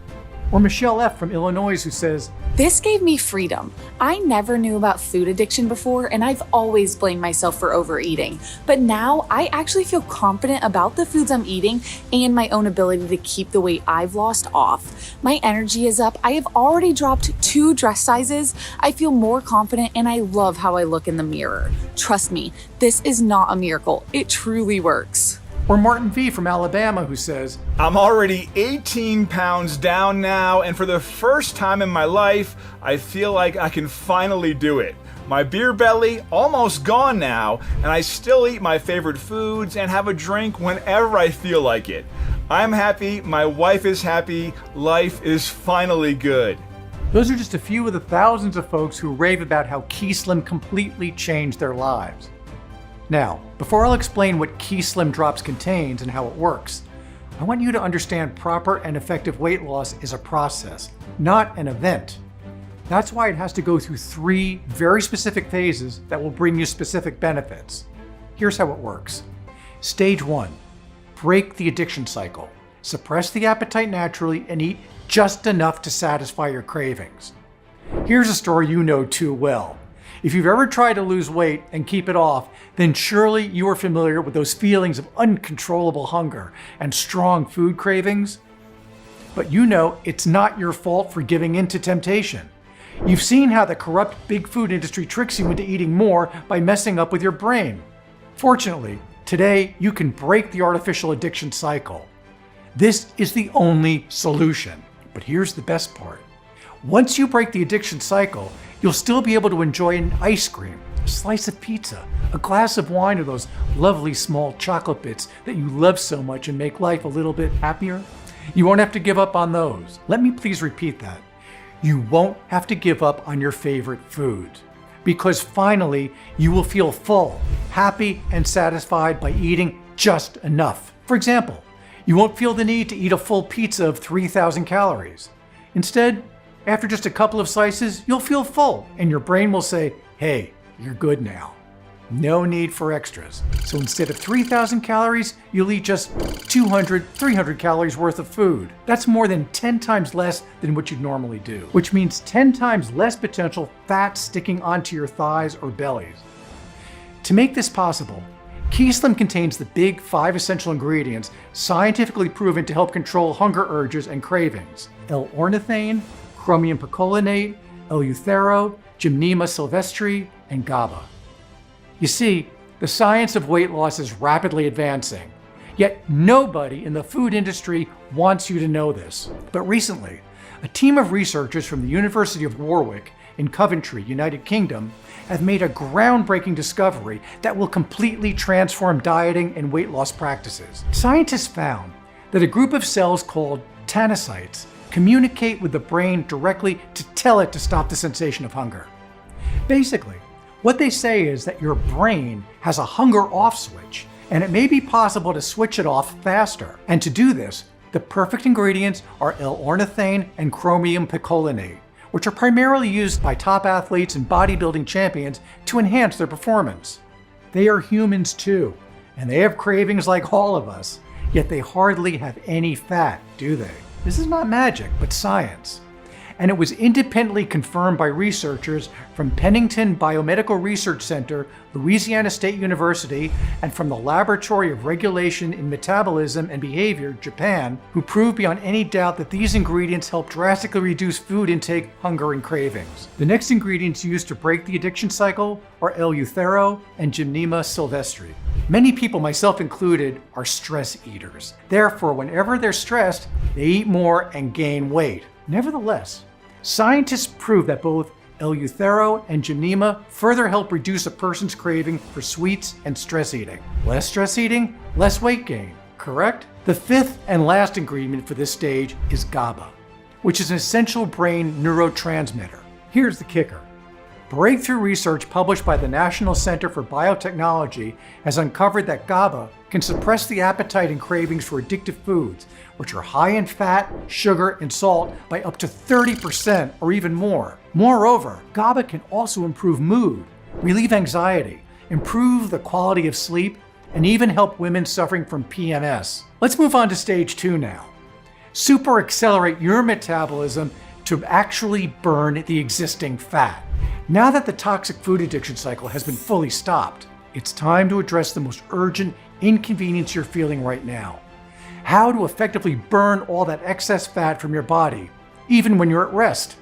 Or Michelle F. from Illinois, who says, "This gave me freedom. I never knew about food addiction before, and I've always blamed myself for overeating. But now I actually feel confident about the foods I'm eating and my own ability to keep the weight I've lost off. My energy is up. I have already dropped 2 dress sizes. I feel more confident, and I love how I look in the mirror. Trust me, this is not a miracle. It truly works." Or Martin V. from Alabama, who says, "I'm already 18 pounds down now, and for the first time in my life, I feel like I can finally do it. My beer belly almost gone now, and I still eat my favorite foods and have a drink whenever I feel like it. I'm happy, my wife is happy, life is finally good." Those are just a few of the thousands of folks who rave about how Key Slim completely changed their lives. Now, before I'll explain what Key Slim Drops contains and how it works, I want you to understand proper and effective weight loss is a process, not an event. That's why it has to go through 3 very specific phases that will bring you specific benefits. Here's how it works. Stage 1, break the addiction cycle. Suppress the appetite naturally and eat just enough to satisfy your cravings. Here's a story you know too well. If you've ever tried to lose weight and keep it off, then surely you are familiar with those feelings of uncontrollable hunger and strong food cravings. But you know it's not your fault for giving in to temptation. You've seen how the corrupt big food industry tricks you into eating more by messing up with your brain. Fortunately, today you can break the artificial addiction cycle. This is the only solution. But here's the best part. Once you break the addiction cycle, you'll still be able to enjoy an ice cream, a slice of pizza, a glass of wine, or those lovely small chocolate bits that you love so much and make life a little bit happier. You won't have to give up on those. Let me please repeat that. You won't have to give up on your favorite food, because finally you will feel full, happy, and satisfied by eating just enough. For example, you won't feel the need to eat a full pizza of 3,000 calories. Instead, after just a couple of slices, you'll feel full, and your brain will say, "Hey, you're good now." No need for extras. So instead of 3,000 calories, you'll eat just 200, 300 calories worth of food. That's more than 10 times less than what you'd normally do, which means 10 times less potential fat sticking onto your thighs or bellies. To make this possible, Key Slim contains the big 5 essential ingredients scientifically proven to help control hunger urges and cravings: L-ornithine, chromium picolinate, Eleuthero, Gymnema sylvestre, and GABA. You see, the science of weight loss is rapidly advancing, yet nobody in the food industry wants you to know this. But recently, a team of researchers from the University of Warwick in Coventry, United Kingdom, have made a groundbreaking discovery that will completely transform dieting and weight loss practices. Scientists found that a group of cells called tanocytes communicate with the brain directly to tell it to stop the sensation of hunger. Basically, what they say is that your brain has a hunger off switch, and it may be possible to switch it off faster. And to do this, the perfect ingredients are L-ornithine and chromium picolinate, which are primarily used by top athletes and bodybuilding champions to enhance their performance. They are humans too, and they have cravings like all of us, yet they hardly have any fat, do they? This is not magic, but science. And it was independently confirmed by researchers from Pennington Biomedical Research Center, Louisiana State University, and from the Laboratory of Regulation in Metabolism and Behavior, Japan, who proved beyond any doubt that these ingredients help drastically reduce food intake, hunger, and cravings. The next ingredients used to break the addiction cycle are Eleuthero and Gymnema sylvestri. Many people, myself included, are stress eaters. Therefore, whenever they're stressed, they eat more and gain weight. Nevertheless, scientists prove that both Eleuthero and Gymnema further help reduce a person's craving for sweets and stress eating. Less stress eating, less weight gain, correct? The fifth and last ingredient for this stage is GABA, which is an essential brain neurotransmitter. Here's the kicker. Breakthrough research published by the National Center for Biotechnology has uncovered that GABA can suppress the appetite and cravings for addictive foods, which are high in fat, sugar, and salt, by up to 30% or even more. Moreover, GABA can also improve mood, relieve anxiety, improve the quality of sleep, and even help women suffering from PMS. Let's move on to stage 2 now. Super accelerate your metabolism to actually burn the existing fat. Now that the toxic food addiction cycle has been fully stopped, it's time to address the most urgent inconvenience you're feeling right now. How to effectively burn all that excess fat from your body, even when you're at rest.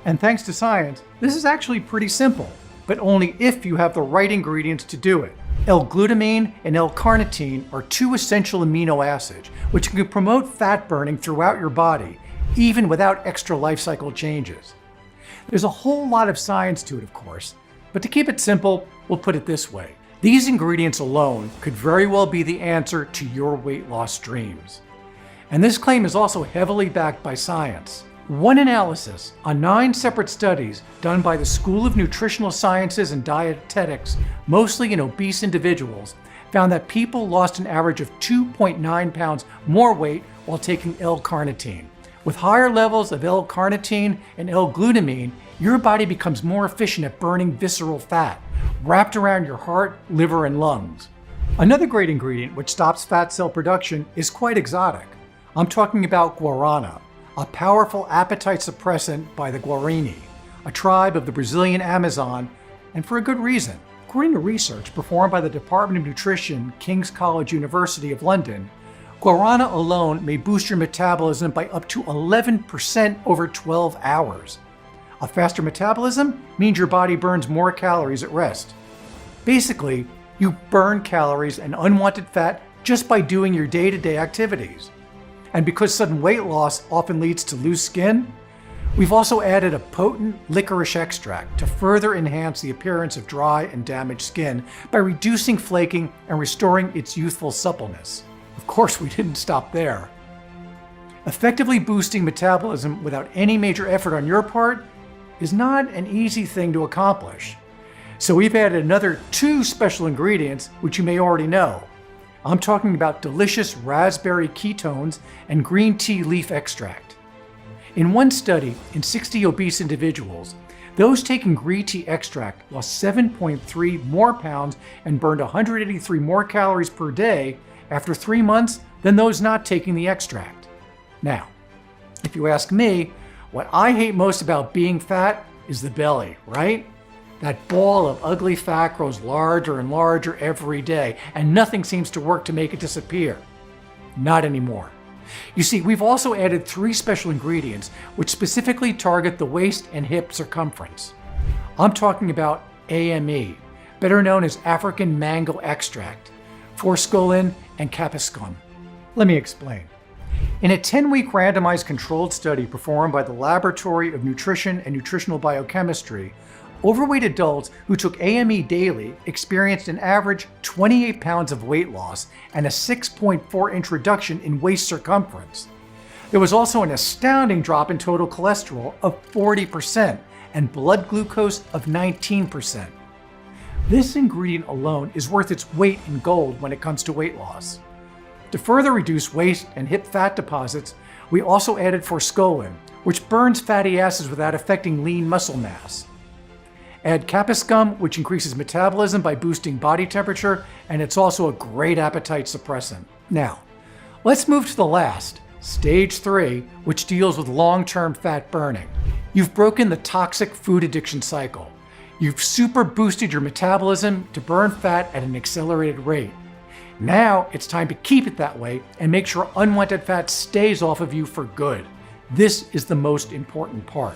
And thanks to science, this is actually pretty simple, but only if you have the right ingredients to do it. L-glutamine and L-carnitine are two essential amino acids, which can promote fat burning throughout your body, even without extra life cycle changes. There's a whole lot of science to it, of course, but to keep it simple, we'll put it this way. These ingredients alone could very well be the answer to your weight loss dreams. And this claim is also heavily backed by science. One analysis on 9 separate studies done by the School of Nutritional Sciences and Dietetics, mostly in obese individuals, found that people lost an average of 2.9 pounds more weight while taking L-carnitine. With higher levels of L-carnitine and L-glutamine, your body becomes more efficient at burning visceral fat, wrapped around your heart, liver, and lungs. Another great ingredient which stops fat cell production is quite exotic. I'm talking about guarana, a powerful appetite suppressant by the Guarani, a tribe of the Brazilian Amazon, and for a good reason. According to research performed by the Department of Nutrition, King's College University of London, guarana alone may boost your metabolism by up to 11% over 12 hours. A faster metabolism means your body burns more calories at rest. Basically, you burn calories and unwanted fat just by doing your day-to-day activities. And because sudden weight loss often leads to loose skin, we've also added a potent licorice extract to further enhance the appearance of dry and damaged skin by reducing flaking and restoring its youthful suppleness. Of course, we didn't stop there. Effectively boosting metabolism without any major effort on your part is not an easy thing to accomplish. So we've added another 2 special ingredients, which you may already know. I'm talking about delicious raspberry ketones and green tea leaf extract. In one study in 60 obese individuals, those taking green tea extract lost 7.3 more pounds and burned 183 more calories per day after 3 months than those not taking the extract. Now, if you ask me, what I hate most about being fat is the belly, right? That ball of ugly fat grows larger and larger every day, and nothing seems to work to make it disappear. Not anymore. You see, we've also added 3 special ingredients which specifically target the waist and hip circumference. I'm talking about AME, better known as African mango extract, forskolin, and capsicum. Let me explain. In a 10-week randomized controlled study performed by the Laboratory of Nutrition and Nutritional Biochemistry, overweight adults who took AME daily experienced an average 28 pounds of weight loss and a 6.4-inch reduction in waist circumference. There was also an astounding drop in total cholesterol of 40% and blood glucose of 19%. This ingredient alone is worth its weight in gold when it comes to weight loss. To further reduce waist and hip fat deposits, We also added forskolin, which burns fatty acids without affecting lean muscle mass. Add capsicum, which increases metabolism by boosting body temperature, and it's also a great appetite suppressant. Now, let's move to the last, stage 3, which deals with long-term fat burning. You've broken the toxic food addiction cycle. You've super boosted your metabolism to burn fat at an accelerated rate. Now it's time to keep it that way and make sure unwanted fat stays off of you for good. This is the most important part.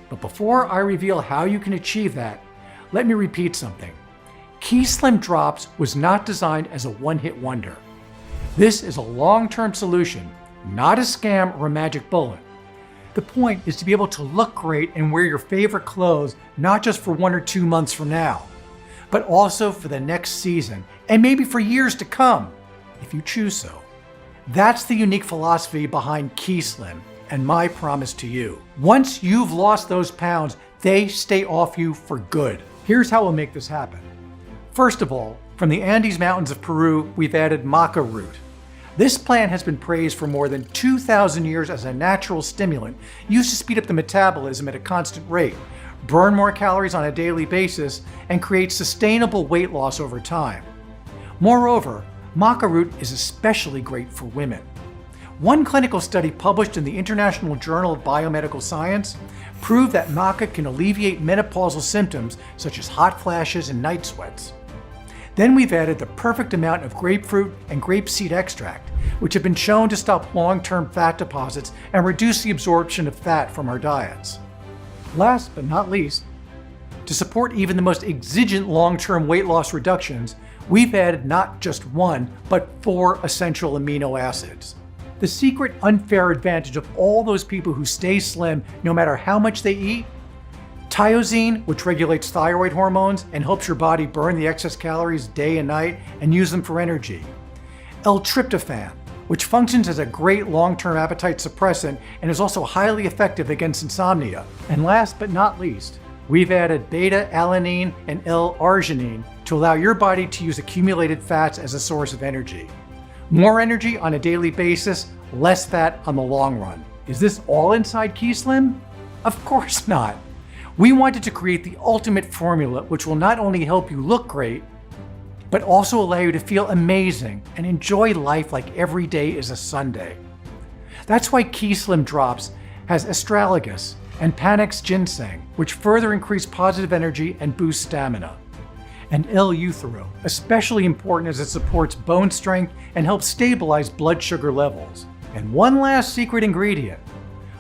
But before I reveal how you can achieve that, let me repeat something. Key Slim Drops was not designed as a one-hit wonder. This is a long-term solution, not a scam or a magic bullet. The point is to be able to look great and wear your favorite clothes, not just for 1 or 2 months from now, but also for the next season and maybe for years to come, if you choose so. That's the unique philosophy behind Key Slim and my promise to you. Once you've lost those pounds, they stay off you for good. Here's how we'll make this happen. First of all, from the Andes Mountains of Peru, we've added maca root. This plant has been praised for more than 2,000 years as a natural stimulant used to speed up the metabolism at a constant rate, burn more calories on a daily basis, and create sustainable weight loss over time. Moreover, maca root is especially great for women. One clinical study published in the International Journal of Biomedical Science proved that maca can alleviate menopausal symptoms such as hot flashes and night sweats. Then we've added the perfect amount of grapefruit and grapeseed extract, which have been shown to stop long-term fat deposits and reduce the absorption of fat from our diets. Last but not least, to support even the most exigent long-term weight loss reductions, we've added not just 1, but 4 essential amino acids. The secret unfair advantage of all those people who stay slim no matter how much they eat: tyrosine, which regulates thyroid hormones and helps your body burn the excess calories day and night and use them for energy; L-tryptophan, which functions as a great long-term appetite suppressant and is also highly effective against insomnia; and last but not least, we've added beta-alanine and L-arginine to allow your body to use accumulated fats as a source of energy. More energy on a daily basis, less fat on the long run. Is this all inside Key Slim? Of course not. We wanted to create the ultimate formula which will not only help you look great, but also allow you to feel amazing and enjoy life like every day is a Sunday. That's why Key Slim Drops has astragalus and Panax ginseng, which further increase positive energy and boost stamina; and L-euthero, especially important as it supports bone strength and helps stabilize blood sugar levels. And one last secret ingredient: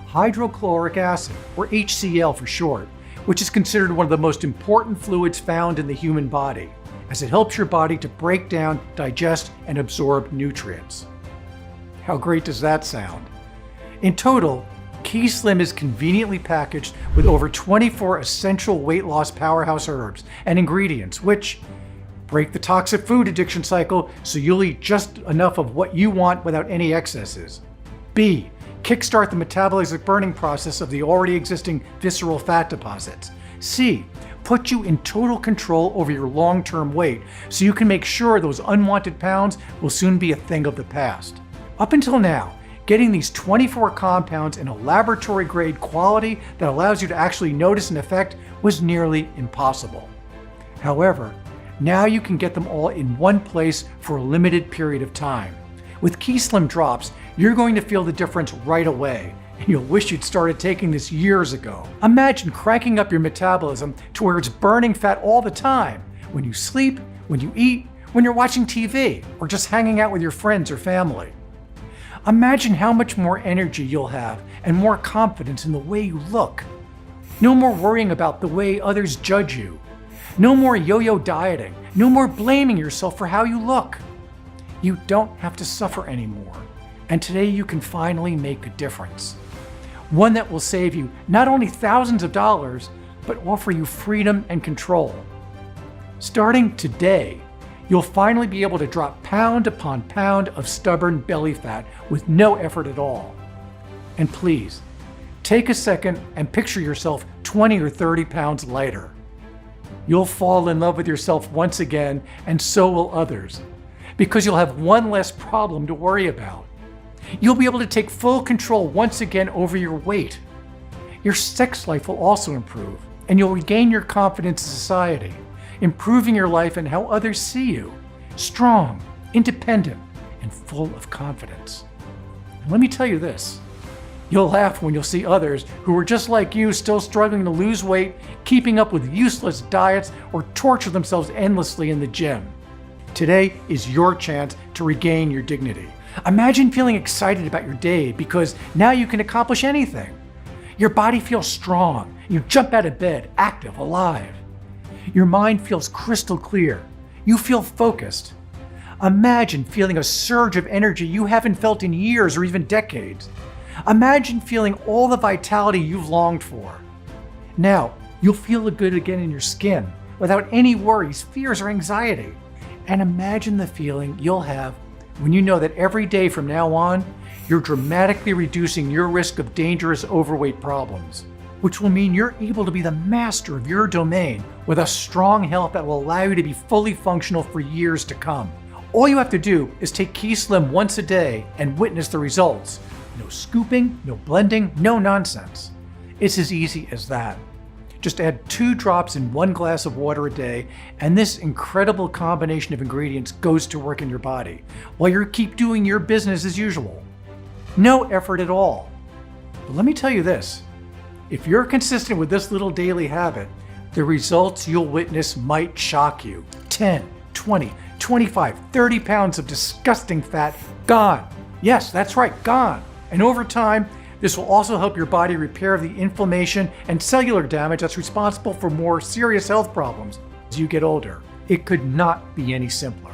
hydrochloric acid, or HCl for short, which is considered one of the most important fluids found in the human body, as it helps your body to break down, digest, and absorb nutrients. How great does that sound? In total, Key Slim is conveniently packaged with over 24 essential weight loss powerhouse herbs and ingredients which break the toxic food addiction cycle so you'll eat just enough of what you want without any excesses. B. Kickstart the metabolic burning process of the already existing visceral fat deposits. C. Put you in total control over your long-term weight so you can make sure those unwanted pounds will soon be a thing of the past. Up until now, getting these 24 compounds in a laboratory-grade quality that allows you to actually notice an effect was nearly impossible. However, now you can get them all in one place for a limited period of time. With Key Slim Drops, you're going to feel the difference right away, and you'll wish you'd started taking this years ago. Imagine cranking up your metabolism to where it's burning fat all the time, when you sleep, when you eat, when you're watching TV, or just hanging out with your friends or family. Imagine how much more energy you'll have and more confidence in the way you look. No more worrying about the way others judge you. No more yo-yo dieting. No more blaming yourself for how you look. You don't have to suffer anymore. And today you can finally make a difference. One that will save you not only thousands of dollars, but offer you freedom and control. Starting today, you'll finally be able to drop pound upon pound of stubborn belly fat with no effort at all. And please, take a second and picture yourself 20 or 30 pounds lighter. You'll fall in love with yourself once again, and so will others, because you'll have one less problem to worry about. You'll be able to take full control once again over your weight. Your sex life will also improve, and you'll regain your confidence in society, improving your life and how others see you. Strong, independent, and full of confidence. And let me tell you this. You'll laugh when you'll see others who are just like you, still struggling to lose weight, keeping up with useless diets, or torture themselves endlessly in the gym. Today is your chance to regain your dignity. Imagine feeling excited about your day because now you can accomplish anything. Your body feels strong. You jump out of bed, active, alive. Your mind feels crystal clear. You feel focused. Imagine feeling a surge of energy you haven't felt in years or even decades. Imagine feeling all the vitality you've longed for. Now, you'll feel good again in your skin without any worries, fears, or anxiety. And imagine the feeling you'll have when you know that every day from now on, you're dramatically reducing your risk of dangerous overweight problems, which will mean you're able to be the master of your domain with a strong health that will allow you to be fully functional for years to come. All you have to do is take Key Slim once a day and witness the results. No scooping, no blending, no nonsense. It's as easy as that. Just add 2 drops in 1 glass of water a day, and this incredible combination of ingredients goes to work in your body, while you keep doing your business as usual. No effort at all. But let me tell you this, if you're consistent with this little daily habit, the results you'll witness might shock you. 10, 20, 25, 30 pounds of disgusting fat gone. Yes, that's right, gone. And over time, this will also help your body repair the inflammation and cellular damage that's responsible for more serious health problems as you get older. It could not be any simpler.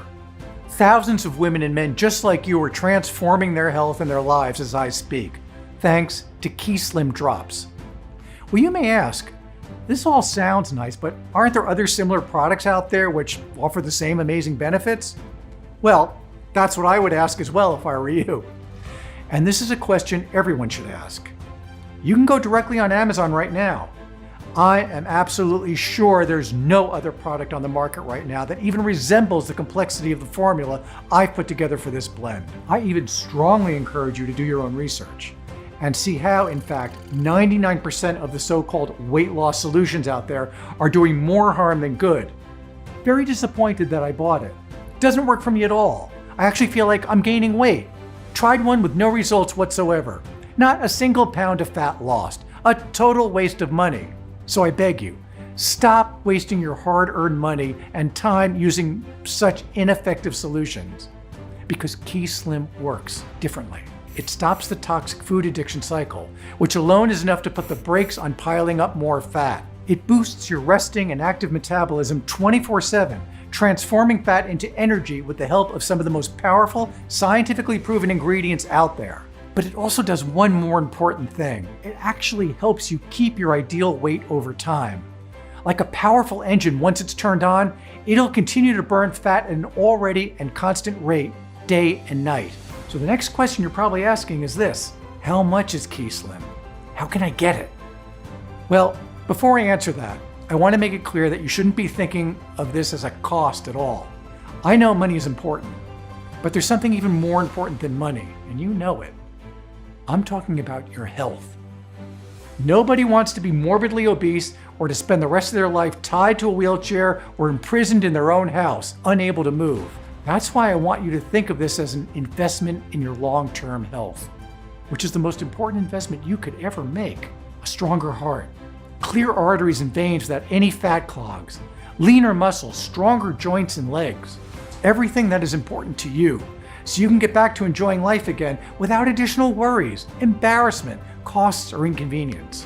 Thousands of women and men just like you are transforming their health and their lives as I speak, thanks to Key Slim Drops. Well, you may ask, this all sounds nice, but aren't there other similar products out there which offer the same amazing benefits? Well, that's what I would ask as well if I were you. And this is a question everyone should ask. You can go directly on Amazon right now. I am absolutely sure there's no other product on the market right now that even resembles the complexity of the formula I've put together for this blend. I even strongly encourage you to do your own research and see how, in fact, 99% of the so-called weight loss solutions out there are doing more harm than good. Very disappointed that I bought it. Doesn't work for me at all. I actually feel like I'm gaining weight. Tried one with no results whatsoever. Not a single pound of fat lost. A total waste of money. So I beg you, stop wasting your hard-earned money and time using such ineffective solutions. Because Key Slim works differently. It stops the toxic food addiction cycle, which alone is enough to put the brakes on piling up more fat. It boosts your resting and active metabolism 24/7, transforming fat into energy with the help of some of the most powerful, scientifically proven ingredients out there. But it also does one more important thing. It actually helps you keep your ideal weight over time. Like a powerful engine, once it's turned on, it'll continue to burn fat at an already and constant rate, day and night. So the next question you're probably asking is this: how much is Key Slim? How can I get it? Well, before I answer that, I want to make it clear that you shouldn't be thinking of this as a cost at all. I know money is important, but there's something even more important than money, and you know it. I'm talking about your health. Nobody wants to be morbidly obese or to spend the rest of their life tied to a wheelchair or imprisoned in their own house, unable to move. That's why I want you to think of this as an investment in your long-term health, which is the most important investment you could ever make. A stronger heart, clear arteries and veins without any fat clogs, leaner muscles, stronger joints and legs, everything that is important to you, so you can get back to enjoying life again without additional worries, embarrassment, costs, or inconvenience.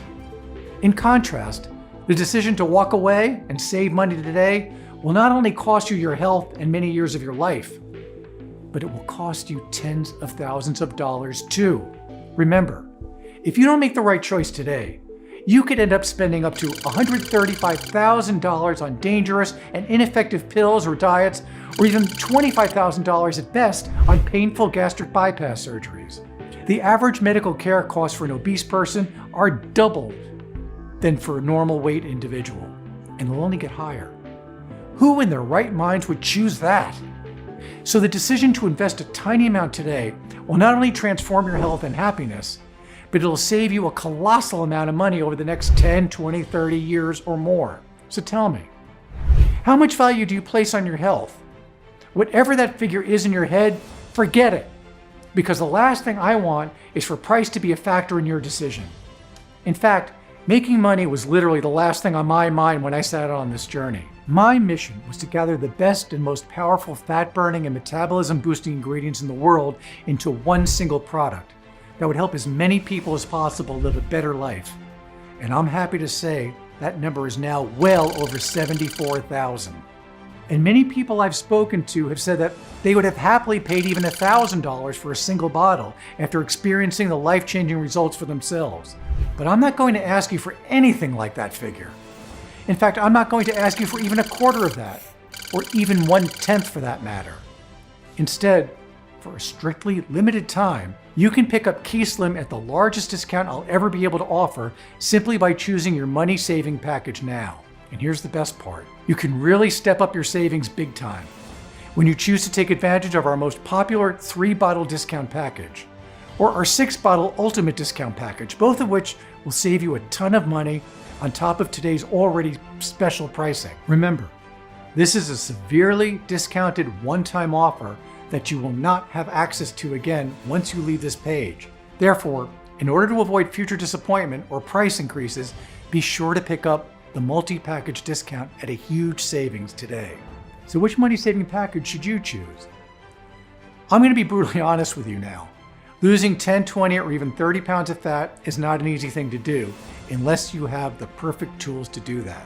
In contrast, the decision to walk away and save money today will not only cost you your health and many years of your life, but it will cost you tens of thousands of dollars too. Remember, if you don't make the right choice today, you could end up spending up to $135,000 on dangerous and ineffective pills or diets, or even $25,000 at best on painful gastric bypass surgeries. The average medical care costs for an obese person are double than for a normal weight individual, and they'll only get higher. Who in their right minds would choose that? So the decision to invest a tiny amount today will not only transform your health and happiness, but it'll save you a colossal amount of money over the next 10, 20, 30 years or more. So tell me, how much value do you place on your health? Whatever that figure is in your head, forget it. Because the last thing I want is for price to be a factor in your decision. In fact, making money was literally the last thing on my mind when I set out on this journey. My mission was to gather the best and most powerful fat-burning and metabolism-boosting ingredients in the world into one single product that would help as many people as possible live a better life. And I'm happy to say that number is now well over 74,000. And many people I've spoken to have said that they would have happily paid even $1,000 for a single bottle after experiencing the life-changing results for themselves. But I'm not going to ask you for anything like that figure. In fact, I'm not going to ask you for even a quarter of that, or even 1/10 for that matter. Instead, for a strictly limited time, you can pick up Keyslim at the largest discount I'll ever be able to offer simply by choosing your money-saving package now. And here's the best part. You can really step up your savings big time when you choose to take advantage of our most popular 3-bottle discount package or our 6-bottle ultimate discount package, both of which will save you a ton of money on top of today's already special pricing. Remember, this is a severely discounted one-time offer that you will not have access to again once you leave this page. Therefore, in order to avoid future disappointment or price increases, be sure to pick up the multi-package discount at a huge savings today. So which money-saving package should you choose? I'm going to be brutally honest with you now. Losing 10, 20, or even 30 pounds of fat is not an easy thing to do unless you have the perfect tools to do that.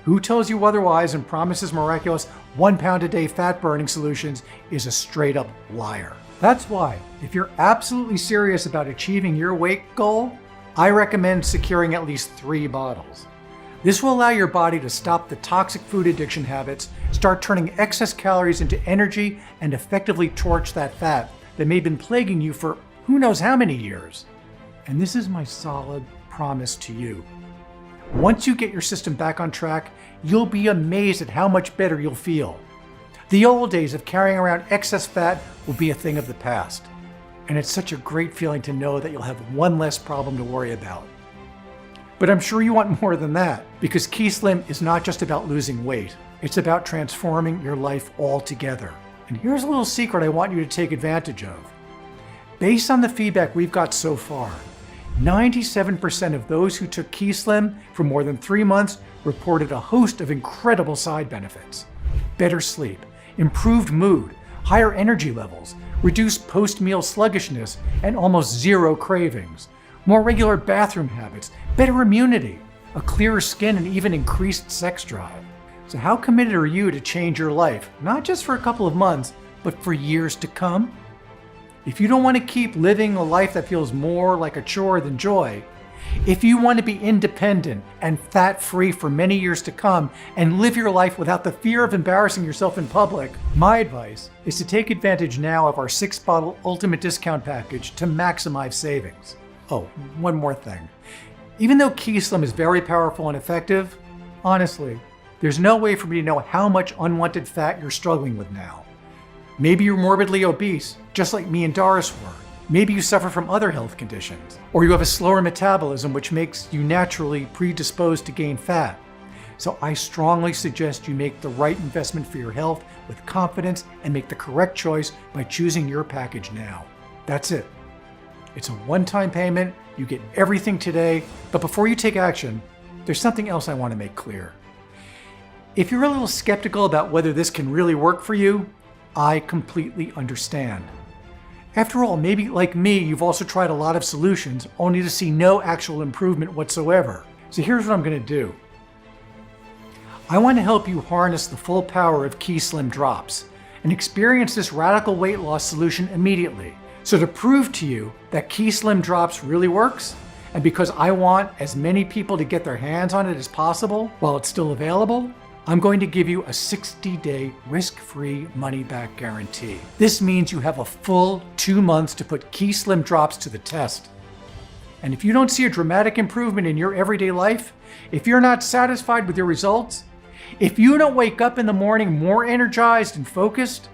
Who tells you otherwise and promises miraculous 1 pound a day fat burning solutions is a straight up liar. That's why, if you're absolutely serious about achieving your weight goal, I recommend securing at least 3 bottles. This will allow your body to stop the toxic food addiction habits, start turning excess calories into energy, and effectively torch that fat that may have been plaguing you for who knows how many years. And this is my solid promise to you. Once you get your system back on track, you'll be amazed at how much better you'll feel. The old days of carrying around excess fat will be a thing of the past. And it's such a great feeling to know that you'll have one less problem to worry about. But I'm sure you want more than that, because Keyslim is not just about losing weight. It's about transforming your life altogether. And here's a little secret I want you to take advantage of. Based on the feedback we've got so far, 97% of those who took Keyslim for more than 3 months reported a host of incredible side benefits. Better sleep, improved mood, higher energy levels, reduced post-meal sluggishness, and almost zero cravings. More regular bathroom habits, better immunity, a clearer skin, and even increased sex drive. So how committed are you to change your life, not just for a couple of months, but for years to come? If you don't want to keep living a life that feels more like a chore than joy, if you want to be independent and fat-free for many years to come and live your life without the fear of embarrassing yourself in public, my advice is to take advantage now of our 6-bottle ultimate discount package to maximize savings. Oh, one more thing. Even though Keyslim is very powerful and effective, honestly, there's no way for me to know how much unwanted fat you're struggling with now. Maybe you're morbidly obese, just like me and Doris were. Maybe you suffer from other health conditions, or you have a slower metabolism which makes you naturally predisposed to gain fat. So I strongly suggest you make the right investment for your health with confidence and make the correct choice by choosing your package now. That's it. It's a one-time payment, you get everything today, but before you take action, there's something else I want to make clear. If you're a little skeptical about whether this can really work for you, I completely understand. After all, maybe like me, you've also tried a lot of solutions only to see no actual improvement whatsoever. So here's what I'm going to do. I want to help you harness the full power of Keyslim drops and experience this radical weight loss solution immediately. So to prove to you that Keyslim drops really works, and because I want as many people to get their hands on it as possible while it's still available, I'm going to give you a 60-day risk-free money-back guarantee. This means you have a full 2 months to put Keyslim drops to the test. And if you don't see a dramatic improvement in your everyday life, if you're not satisfied with your results, if you don't wake up in the morning more energized and focused,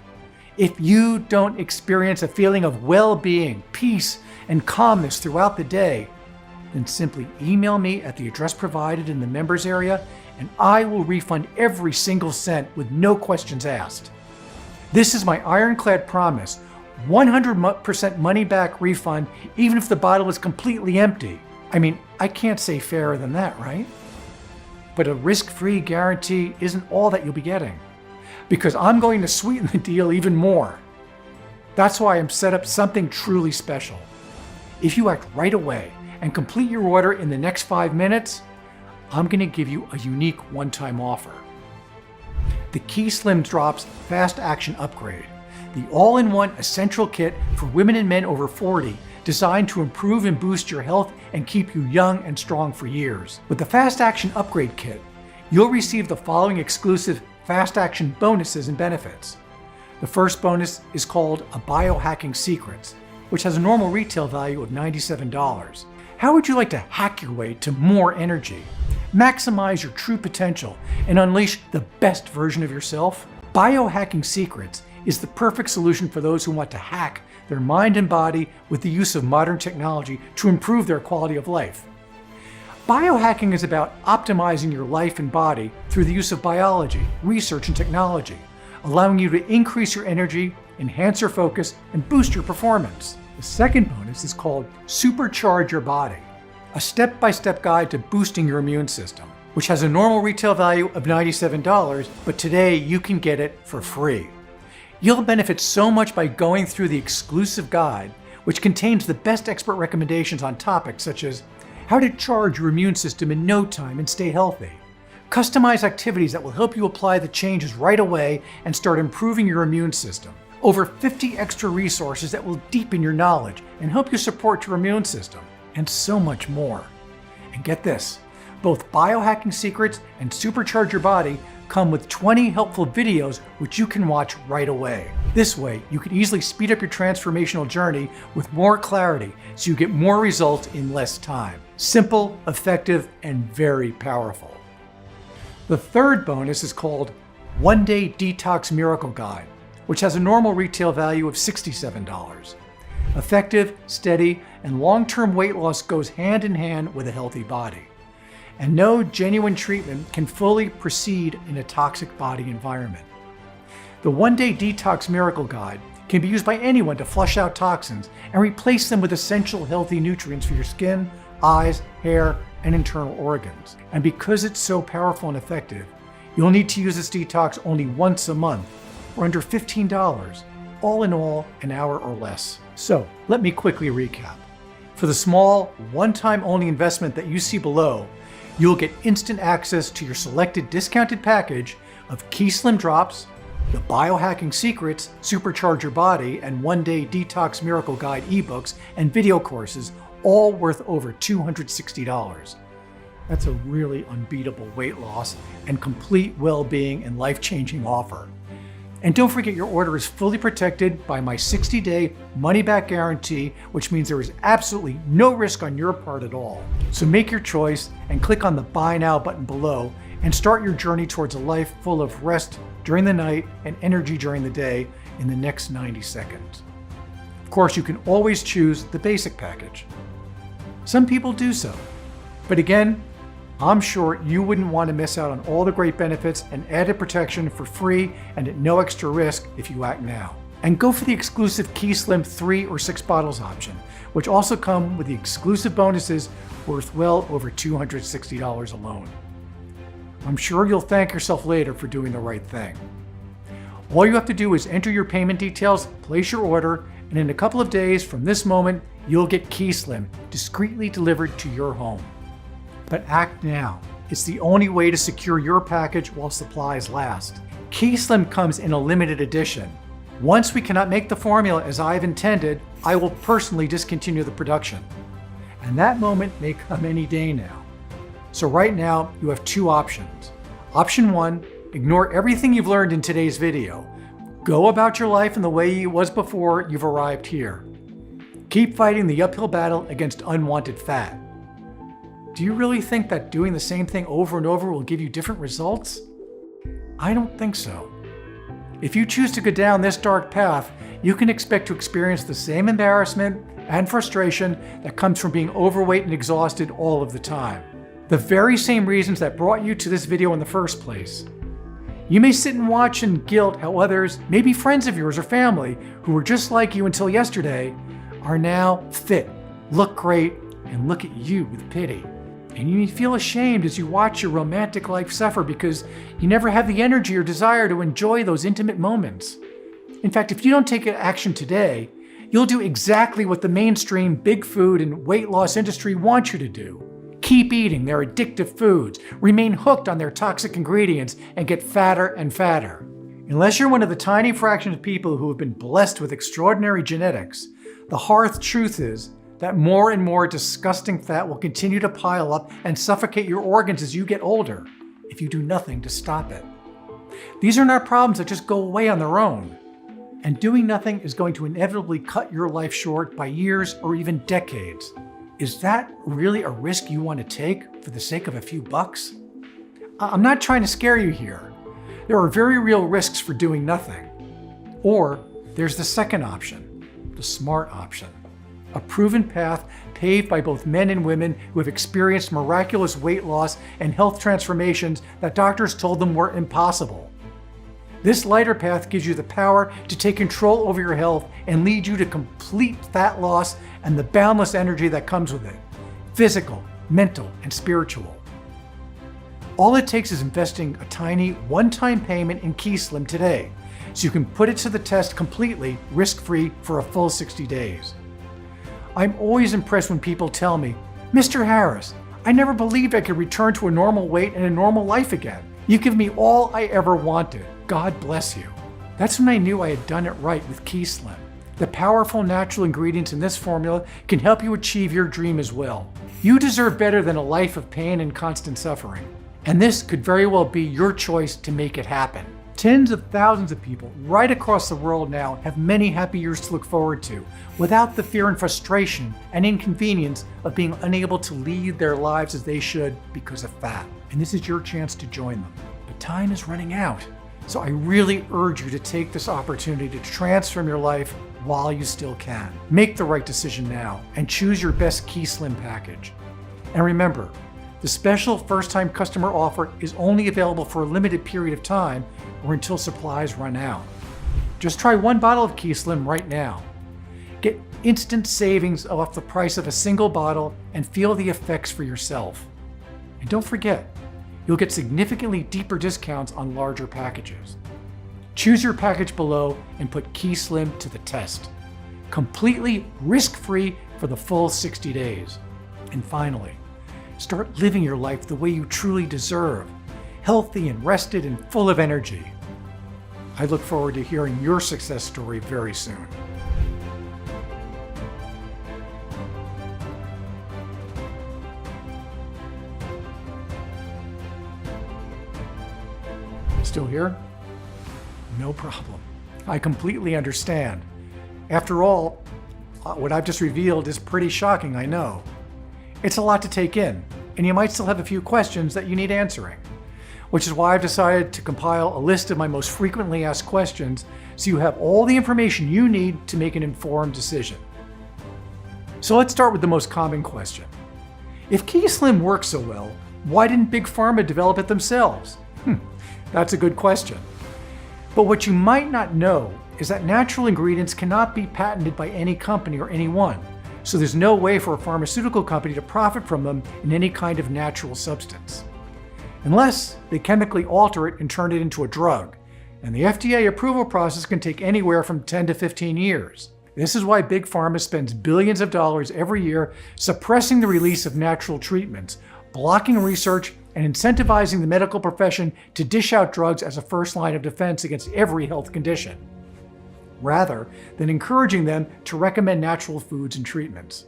If you don't experience a feeling of well-being, peace, and calmness throughout the day, then simply email me at the address provided in the members area, and I will refund every single cent with no questions asked. This is my ironclad promise, 100% money back refund, even if the bottle is completely empty. I mean, I can't say fairer than that, right? But a risk-free guarantee isn't all that you'll be getting, because I'm going to sweeten the deal even more. That's why I'm set up something truly special. If you act right away and complete your order in the next 5 minutes, I'm going to give you a unique one-time offer. The Key Slim Drops Fast Action Upgrade, the all-in-one essential kit for women and men over 40, designed to improve and boost your health and keep you young and strong for years. With the Fast Action Upgrade Kit, you'll receive the following exclusive Fast Action bonuses and benefits. The first bonus is called a Biohacking Secrets, which has a normal retail value of $97. How would you like to hack your way to more energy, maximize your true potential, and unleash the best version of yourself? Biohacking Secrets is the perfect solution for those who want to hack their mind and body with the use of modern technology to improve their quality of life. Biohacking is about optimizing your life and body through the use of biology, research, and technology, allowing you to increase your energy, enhance your focus, and boost your performance. The second bonus is called Supercharge Your Body, a step-by-step guide to boosting your immune system, which has a normal retail value of $97, but today you can get it for free. You'll benefit so much by going through the exclusive guide, which contains the best expert recommendations on topics such as how to charge your immune system in no time and stay healthy, customized activities that will help you apply the changes right away and start improving your immune system, over 50 extra resources that will deepen your knowledge and help you support your immune system, and so much more. And get this, both Biohacking Secrets and Supercharge Your Body come with 20 helpful videos which you can watch right away. This way, you can easily speed up your transformational journey with more clarity so you get more results in less time. Simple, effective, and very powerful. The third bonus is called One Day Detox Miracle Guide, which has a normal retail value of $67. Effective, steady, and long-term weight loss goes hand in hand with a healthy body. And no genuine treatment can fully proceed in a toxic body environment. The One Day Detox Miracle Guide can be used by anyone to flush out toxins and replace them with essential healthy nutrients for your skin, eyes, hair, and internal organs. And because it's so powerful and effective, you'll need to use this detox only once a month for under $15, all in all an hour or less. So let me quickly recap. For the small, one-time only investment that you see below, you'll get instant access to your selected discounted package of Key Slim Drops, the Biohacking Secrets, Supercharge Your Body, and One Day Detox Miracle Guide ebooks and video courses, all worth over $260. That's a really unbeatable weight loss and complete well-being and life-changing offer. And don't forget, your order is fully protected by my 60-day money-back guarantee, which means there is absolutely no risk on your part at all. So make your choice and click on the Buy Now button below and start your journey towards a life full of rest during the night and energy during the day in the next 90 seconds. Of course, you can always choose the basic package. Some people do so, but again, I'm sure you wouldn't want to miss out on all the great benefits and added protection for free and at no extra risk if you act now. And go for the exclusive Key Slim 3 or 6 bottles option, which also come with the exclusive bonuses worth well over $260 alone. I'm sure you'll thank yourself later for doing the right thing. All you have to do is enter your payment details, place your order, and in a couple of days from this moment, you'll get Key Slim discreetly delivered to your home. But act now. It's the only way to secure your package while supplies last. Key Slim comes in a limited edition. Once we cannot make the formula as I have intended, I will personally discontinue the production. And that moment may come any day now. So right now, you have two options. Option 1, ignore everything you've learned in today's video. Go about your life in the way it was before you've arrived here. Keep fighting the uphill battle against unwanted fat. Do you really think that doing the same thing over and over will give you different results? I don't think so. If you choose to go down this dark path, you can expect to experience the same embarrassment and frustration that comes from being overweight and exhausted all of the time. The very same reasons that brought you to this video in the first place. You may sit and watch in guilt how others, maybe friends of yours or family, who were just like you until yesterday, are now fit, look great, and look at you with pity. And you may feel ashamed as you watch your romantic life suffer because you never have the energy or desire to enjoy those intimate moments. In fact, if you don't take action today, you'll do exactly what the mainstream big food and weight loss industry wants you to do. Keep eating their addictive foods, remain hooked on their toxic ingredients, and get fatter and fatter. Unless you're one of the tiny fraction of people who have been blessed with extraordinary genetics, the hard truth is that more and more disgusting fat will continue to pile up and suffocate your organs as you get older if you do nothing to stop it. These are not problems that just go away on their own. And doing nothing is going to inevitably cut your life short by years or even decades. Is that really a risk you want to take for the sake of a few bucks? I'm not trying to scare you here. There are very real risks for doing nothing. Or there's the second option, the smart option. A proven path paved by both men and women who have experienced miraculous weight loss and health transformations that doctors told them were impossible. This lighter path gives you the power to take control over your health and lead you to complete fat loss and the boundless energy that comes with it, physical, mental, and spiritual. All it takes is investing a tiny one-time payment in KeySlim today, so you can put it to the test completely risk-free for a full 60 days. I'm always impressed when people tell me, "Mr. Harris, I never believed I could return to a normal weight and a normal life again. You give me all I ever wanted. God bless you." That's when I knew I had done it right with KeySlim. The powerful natural ingredients in this formula can help you achieve your dream as well. You deserve better than a life of pain and constant suffering. And this could very well be your choice to make it happen. Tens of thousands of people right across the world now have many happy years to look forward to, without the fear and frustration and inconvenience of being unable to lead their lives as they should because of fat. And this is your chance to join them. But time is running out. So I really urge you to take this opportunity to transform your life while you still can. Make the right decision now and choose your best KeySlim package. And remember, the special first-time customer offer is only available for a limited period of time or until supplies run out. Just try one bottle of KeySlim right now. Get instant savings off the price of a single bottle and feel the effects for yourself. And don't forget, you'll get significantly deeper discounts on larger packages. Choose your package below and put KeySlim to the test. Completely risk-free for the full 60 days. And finally, start living your life the way you truly deserve, healthy and rested and full of energy. I look forward to hearing your success story very soon. Still here? No problem. I completely understand. After all, what I've just revealed is pretty shocking, I know. It's a lot to take in, and you might still have a few questions that you need answering, which is why I've decided to compile a list of my most frequently asked questions so you have all the information you need to make an informed decision. So let's start with the most common question. If KeySlim works so well, why didn't Big Pharma develop it themselves? That's a good question. But what you might not know is that natural ingredients cannot be patented by any company or anyone, so there's no way for a pharmaceutical company to profit from them in any kind of natural substance. Unless they chemically alter it and turn it into a drug, and the FDA approval process can take anywhere from 10 to 15 years. This is why Big Pharma spends billions of dollars every year suppressing the release of natural treatments, blocking research, and incentivizing the medical profession to dish out drugs as a first line of defense against every health condition, rather than encouraging them to recommend natural foods and treatments.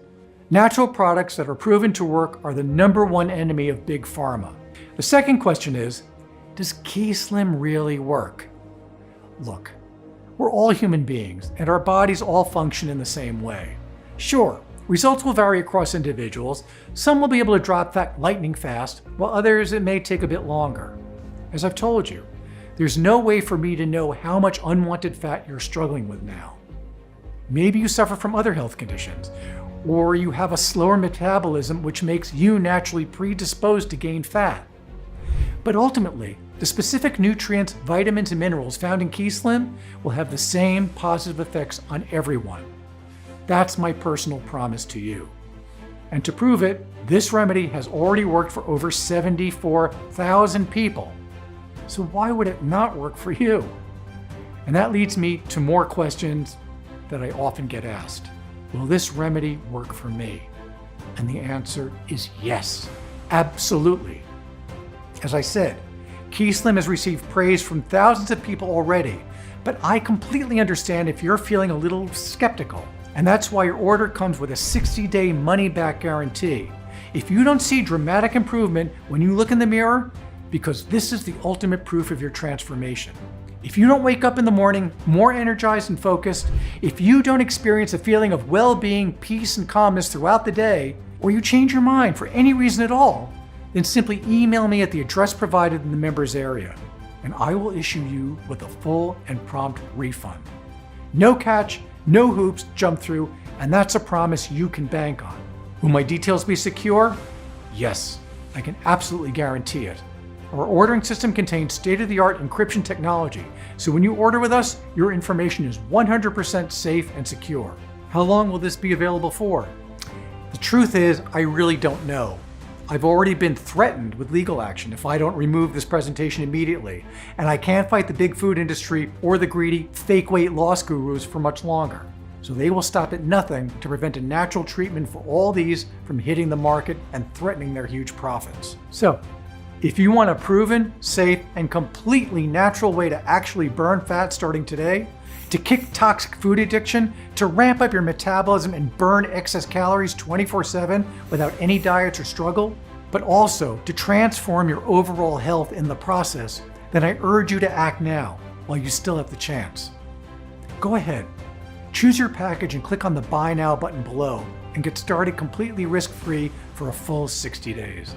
Natural products that are proven to work are the #1 enemy of Big Pharma. The second question is, does KeySlim really work? Look, we're all human beings, and our bodies all function in the same way. Sure, results will vary across individuals. Some will be able to drop fat lightning fast, while others it may take a bit longer. As I've told you, There's no way for me to know how much unwanted fat you're struggling with now. Maybe you suffer from other health conditions, or you have a slower metabolism which makes you naturally predisposed to gain fat. But ultimately, the specific nutrients, vitamins, and minerals found in Key Slim will have the same positive effects on everyone. That's my personal promise to you. And to prove it, this remedy has already worked for over 74,000 people. So why would it not work for you? And that leads me to more questions that I often get asked. Will this remedy work for me? And the answer is yes, absolutely. As I said, Key Slim has received praise from thousands of people already, but I completely understand if you're feeling a little skeptical. And that's why your order comes with a 60-day money-back guarantee. If you don't see dramatic improvement when you look in the mirror, because this is the ultimate proof of your transformation. If you don't wake up in the morning more energized and focused, if you don't experience a feeling of well-being, peace, and calmness throughout the day, or you change your mind for any reason at all, then simply email me at the address provided in the members area, and I will issue you with a full and prompt refund. No catch, no hoops jump through, and that's a promise you can bank on. Will my details be secure? Yes, I can absolutely guarantee it. Our ordering system contains state-of-the-art encryption technology, so when you order with us, your information is 100% safe and secure. How long will this be available for? The truth is, I really don't know. I've already been threatened with legal action if I don't remove this presentation immediately, and I can't fight the big food industry or the greedy fake weight loss gurus for much longer. So they will stop at nothing to prevent a natural treatment for all these from hitting the market and threatening their huge profits. So, if you want a proven, safe, and completely natural way to actually burn fat starting today, to kick toxic food addiction, to ramp up your metabolism and burn excess calories 24/7 without any diets or struggle, but also to transform your overall health in the process, then I urge you to act now while you still have the chance. Go ahead, choose your package and click on the Buy Now button below and get started completely risk-free for a full 60 days.